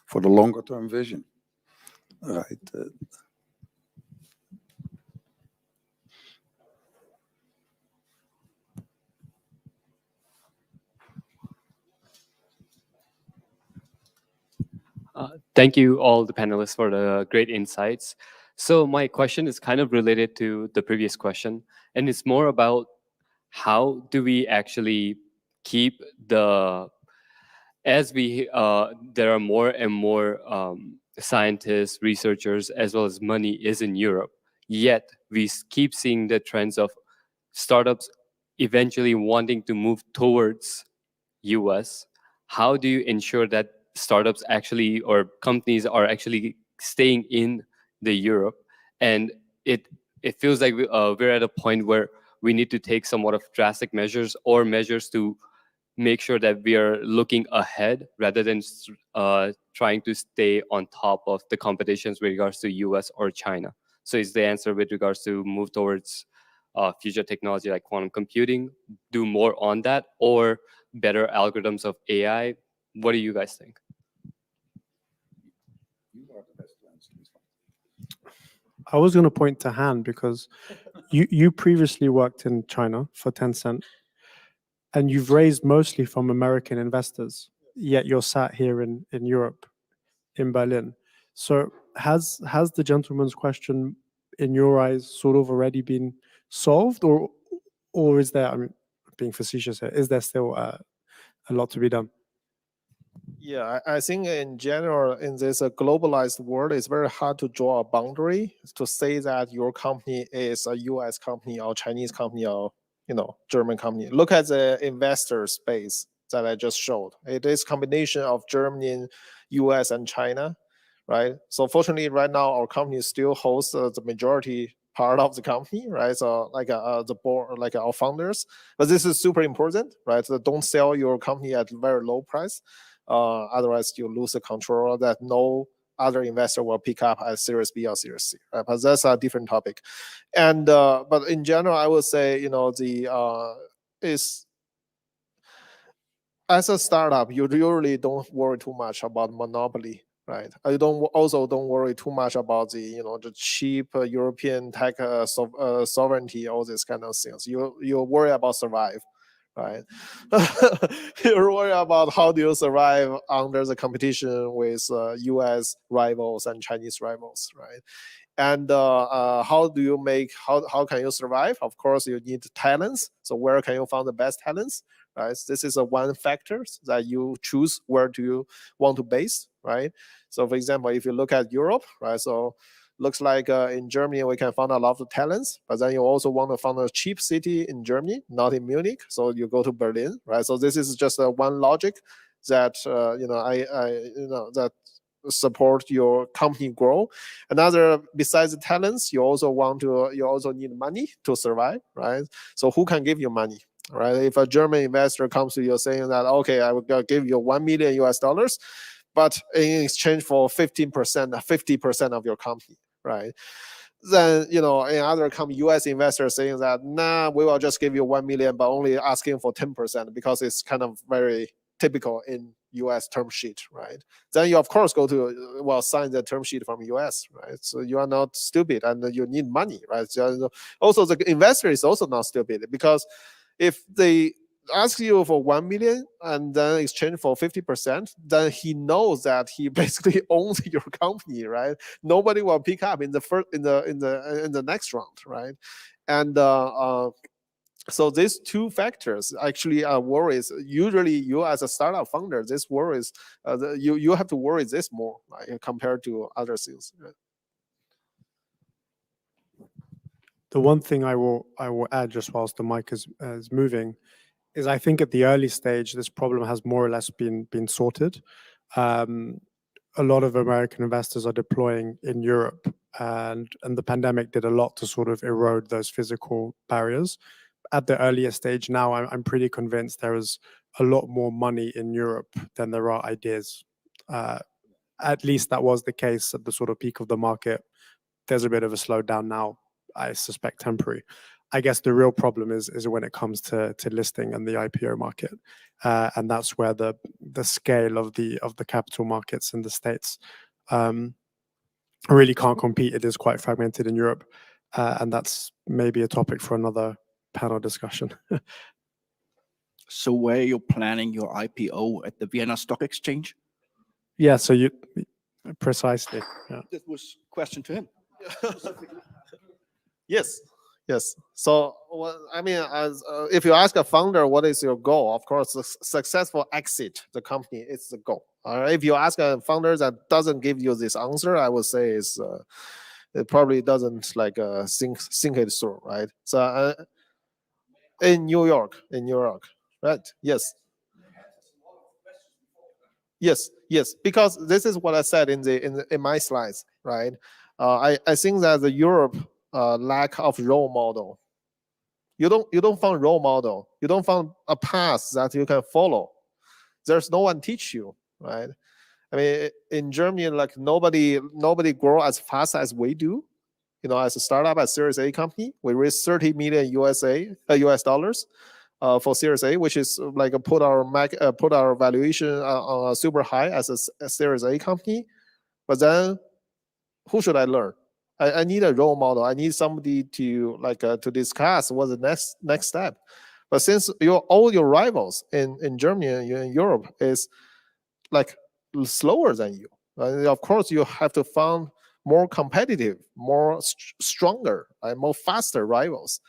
for the longer term vision. Right. Thank you all the panelists for the great insights. So my question is kind of related to the previous question, and it's more about how do we actually keep the, as we, there are more and more scientists, researchers, as well as money is in Europe, yet we keep seeing the trends of startups eventually wanting to move towards US. How do you ensure that startups actually, or companies are actually staying in the Europe? And it feels like we're at a point where we need to take somewhat of drastic measures or measures to make sure that we are looking ahead rather than trying to stay on top of the competitions with regards to US or China. So is the answer with regards to move towards future technology like quantum computing, do more on that, or better algorithms of AI? What do you guys think? I was going to point to Han because you previously worked in China for Tencent, and you've raised mostly from American investors, yet you're sat here in Europe, in Berlin. So has the gentleman's question, in your eyes, sort of already been solved, or is there, I mean, being facetious here, is there still a lot to be done? Yeah, I think in general, in this globalized world, it's very hard to draw a boundary to say that your company is a US company or Chinese company or German company. Look at the investor space that I just showed. It is combination of Germany, US, and China, right? So fortunately, right now our company still holds the majority part of the company, right? So like the board, like our founders. But this is super important, right? So don't sell your company at very low price. Otherwise, you lose the control that no other investor will pick up at Series B or Series C. Right? But that's a different topic. And but in general, I would say as a startup, you really don't worry too much about monopoly, right? You don't worry too much about the cheap European tech sovereignty, all these kind of things. You worry about survive. Right, you're worried about how do you survive under the competition with U.S. rivals and Chinese rivals, right? And how do you how can you survive? Of course, you need talents. So where can you find the best talents? Right, this is one factor that you choose where do you want to base, right? So for example, if you look at Europe, right, so looks like in Germany, we can find a lot of talents, but then you also want to find a cheap city in Germany, not in Munich. So you go to Berlin, right? So this is just one logic that, that support your company grow. Another, besides the talents, you also need money to survive, right? So who can give you money? Right? If a German investor comes to you saying that, okay, I will give you $1 million US, but in exchange for 50% of your company, right? Then, another US investor saying that, nah, we will just give you 1 million, but only asking for 10% because it's kind of very typical in US term sheet, right? Then you of course go to, sign the term sheet from US, right? So you are not stupid and you need money, right? So also the investor is also not stupid because if they ask you for 1 million and then exchange for 50%, then he knows that he basically owns your company, right? Nobody will pick up in the next round, right? And so these two factors actually are worries. Usually, you as a startup founder, this worries you have to worry this more, right, compared to other things. Right? The one thing I will add just whilst the mic is moving is I think at the early stage, this problem has more or less been sorted. A lot of American investors are deploying in Europe, and the pandemic did a lot to sort of erode those physical barriers. At the earlier stage now, I'm pretty convinced there is a lot more money in Europe than there are ideas. At least that was the case at the sort of peak of the market. There's a bit of a slowdown now, I suspect temporary. I guess the real problem is when it comes to listing and the IPO market, and that's where the scale of the capital markets in the States really can't compete. It is quite fragmented in Europe, and that's maybe a topic for another panel discussion. So where you're planning your IPO at the Vienna Stock Exchange? Yeah, so Precisely. Yeah. That was a question to him. Yes, yes. So, I mean, if you ask a founder, what is your goal? Of course, a successful exit the company is the goal. If you ask a founder that doesn't give you this answer, I would say it probably doesn't like think it through, right? So, in New York, right? Yes. Yes, yes, because this is what I said in my slides, right? I think that the Europe lack of role model. You don't find role model. You don't find a path that you can follow. There's no one teach you, right? I mean, in Germany, like nobody grow as fast as we do. You know, as a startup, as Series A company, we raised 30 million US dollars for Series A, which is like put our valuation super high as a Series A company. But then, who should I learn? I need a role model. I need somebody to to discuss what's the next step. But since all your rivals in Germany and in Europe is like slower than you, of course you have to find more competitive, more stronger, more faster rivals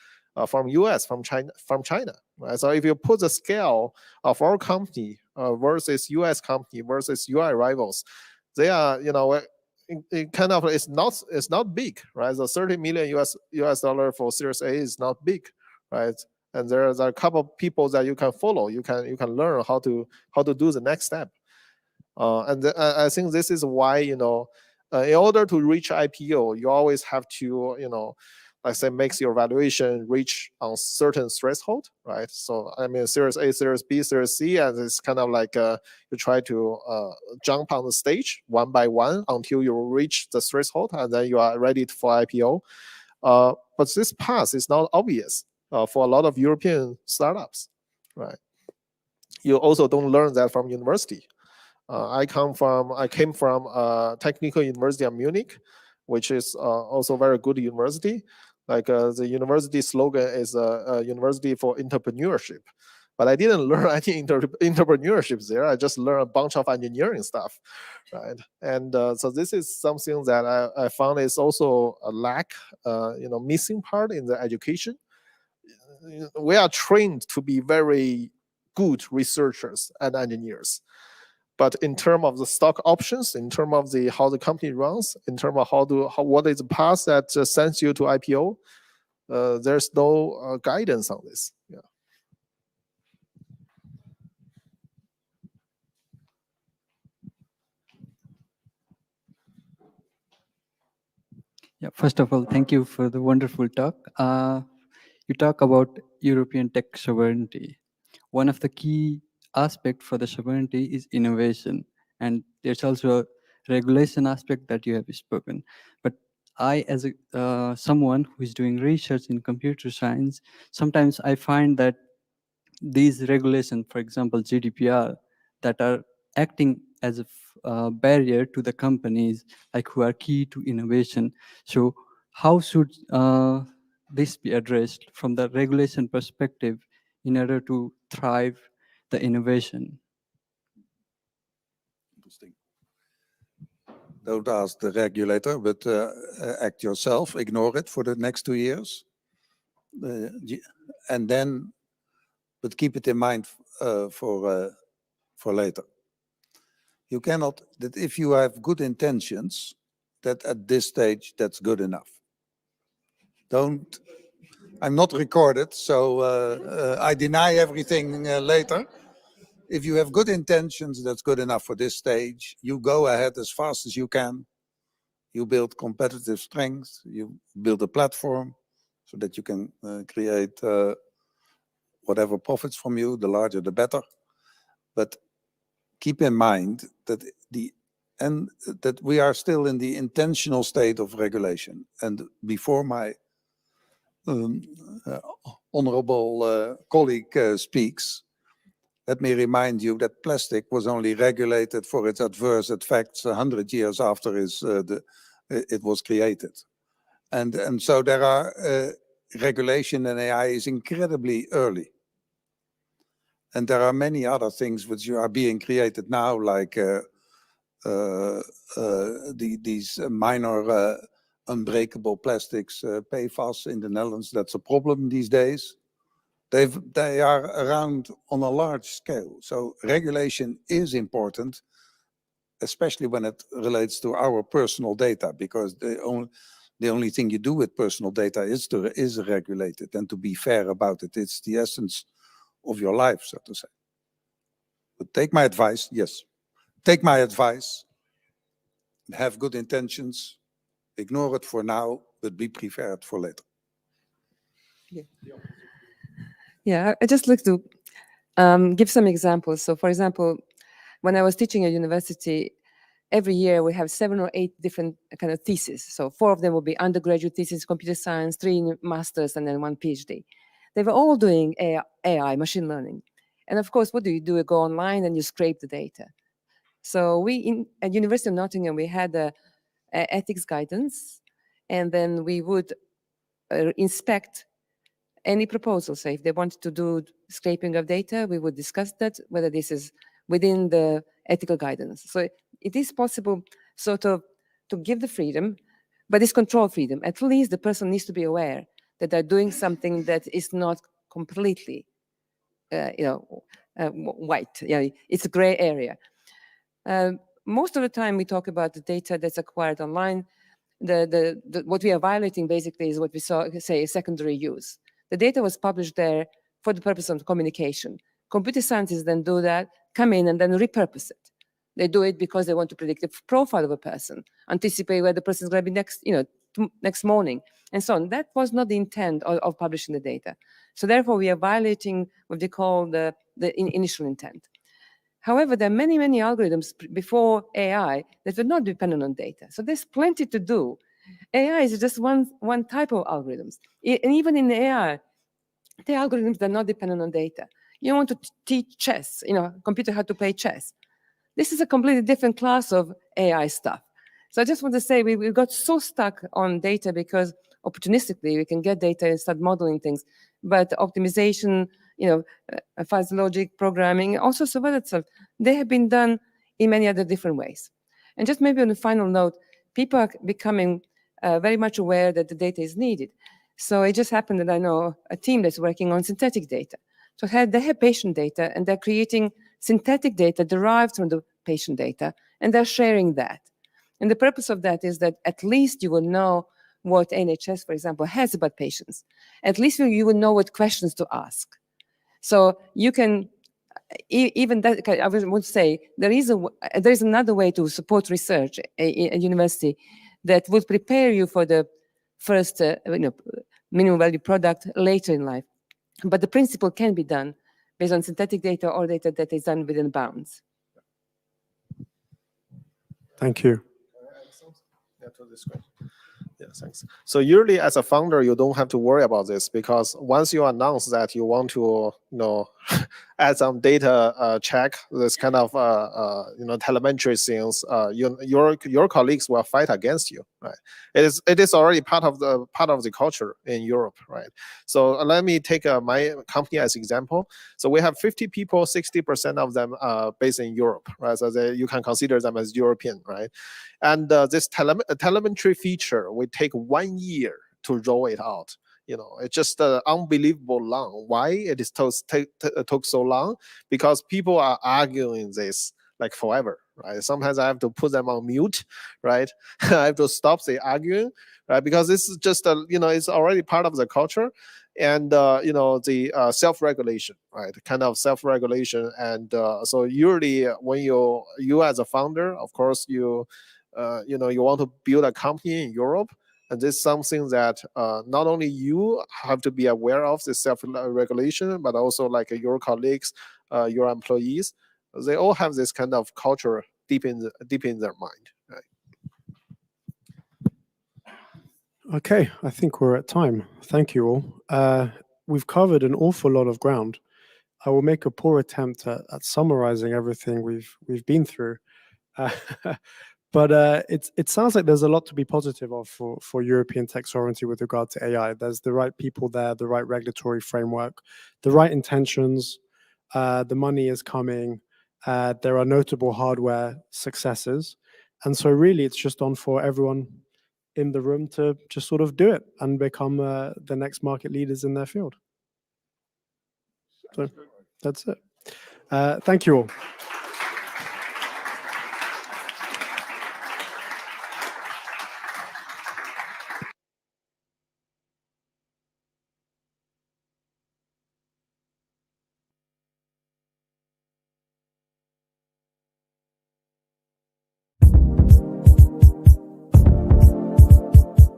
from US, from China. Right? So if you put the scale of our company versus US company versus UI rivals, they are, you know, it kind of it's not big, right? The 30 million US dollar for Series A is not big, right? And there's a couple of people that you can follow. You can learn how to do the next step. I think this is why, you know, in order to reach IPO, you always have to, you know, like say makes your valuation reach on certain threshold, right? So I mean, Series A, Series B, Series C, and it's kind of like you try to jump on the stage one by one until you reach the threshold, and then you are ready for IPO. But this path is not obvious for a lot of European startups, right? You also don't learn that from university. I came from Technical University of Munich, which is also a very good university. Like the university slogan is a university for entrepreneurship. But I didn't learn any entrepreneurship there. I just learned a bunch of engineering stuff, right? And so this is something that I found is also a lack, you know, missing part in the education. We are trained to be very good researchers and engineers. But in terms of the stock options, in terms of how the company runs, in terms of what is the path that sends you to IPO, there's no guidance on this. Yeah. Yeah, first of all, thank you for the wonderful talk. You talk about European tech sovereignty. One of the key aspects for the sovereignty is innovation. And there's also a regulation aspect that you have spoken. But I, as someone who is doing research in computer science, sometimes I find that these regulations, for example, GDPR, that are acting as a barrier to the companies like who are key to innovation. So how should this be addressed from the regulation perspective in order to thrive the innovation? Interesting. Don't ask the regulator, but act yourself. Ignore it for the next 2 years, and then, but keep it in mind for later. You cannot, that if you have good intentions, that at this stage, that's good enough. Don't, I'm not recorded, so I deny everything later. If you have good intentions, that's good enough for this stage. You go ahead as fast as you can. You build competitive strength. You build a platform so that you can create whatever profits from you, the larger, the better. But keep in mind that that we are still in the intentional state of regulation. And before my honorable colleague speaks, let me remind you that plastic was only regulated for its adverse effects 100 years after it was created. And so there are regulation in AI is incredibly early. And there are many other things which are being created now, like these minor unbreakable plastics, PFAS in the Netherlands. That's a problem these days. They are around on a large scale. So regulation is important, especially when it relates to our personal data, because the only thing you do with personal data is regulate it and to be fair about it. It's the essence of your life, so to say. But take my advice, yes. Take my advice, have good intentions, ignore it for now, but be prepared for later. Yeah, I just like to give some examples. So for example, when I was teaching at university, every year we have 7 or 8 different kind of theses. So 4 of them will be undergraduate thesis, computer science, 3 masters, and then 1 PhD. They were all doing AI, machine learning. And of course, what do? You go online and you scrape the data. So at University of Nottingham, we had a ethics guidance, and then we would inspect any proposal. So if they wanted to do scraping of data, we would discuss that, whether this is within the ethical guidance. So it is possible sort of to give the freedom, but it's control freedom. At least the person needs to be aware that they're doing something that is not completely, white. It's a gray area. Most of the time we talk about the data that's acquired online. What we are violating basically is what we say secondary use. The data was published there for the purpose of communication. Computer scientists then do that, come in and then repurpose it. They do it because they want to predict the profile of a person, anticipate where the person is going to be next morning, and so on. That was not the intent of publishing the data. So therefore, we are violating what they call the initial intent. However, there are many, many algorithms before AI that were not dependent on data. So there's plenty to do. AI is just one type of algorithms. And even in AI, the algorithms are not dependent on data. You want to teach chess, computer how to play chess. This is a completely different class of AI stuff. So I just want to say we got so stuck on data because opportunistically we can get data and start modeling things. But optimization, fuzzy logic, programming, all sorts of other stuff, they have been done in many other different ways. And just maybe on a final note, people are becoming very much aware that the data is needed. So it just happened that I know a team that's working on synthetic data. So they have patient data and they're creating synthetic data derived from the patient data, and they're sharing that. And the purpose of that is that at least you will know what NHS, for example, has about patients. At least you will know what questions to ask. So you can, even that, I would say, there is another way to support research at university that would prepare you for the first minimum value product later in life. But the principle can be done based on synthetic data or data that is done within bounds. Thank you. Yeah, thanks. So usually as a founder, you don't have to worry about this because once you announce that you want to, add some data check, this kind of, telemetry things, your colleagues will fight against you, right? It is already part of the culture in Europe, right? So let me take my company as example. So we have 50 people, 60% of them are based in Europe, right? So you can consider them as European, right? And this telemetry feature, we take 1 year to roll it out. It's just unbelievable long. Why it is took so long? Because people are arguing this like forever, right? Sometimes I have to put them on mute, right? I have to stop the arguing, right? Because this is just it's already part of the culture, and the self-regulation, right? Kind of self-regulation, and so usually when you as a founder, of course, you want to build a company in Europe. And this is something that not only you have to be aware of, the self-regulation, but also like your colleagues, your employees. They all have this kind of culture deep in their mind. Right? Okay, I think we're at time. Thank you all. We've covered an awful lot of ground. I will make a poor attempt at summarizing everything we've been through. But it sounds like there's a lot to be positive of for European tech sovereignty with regard to AI. There's the right people there, the right regulatory framework, the right intentions, the money is coming, There are notable hardware successes. And so really it's just on for everyone in the room to just sort of do it and become the next market leaders in their field. So that's it. Thank you all.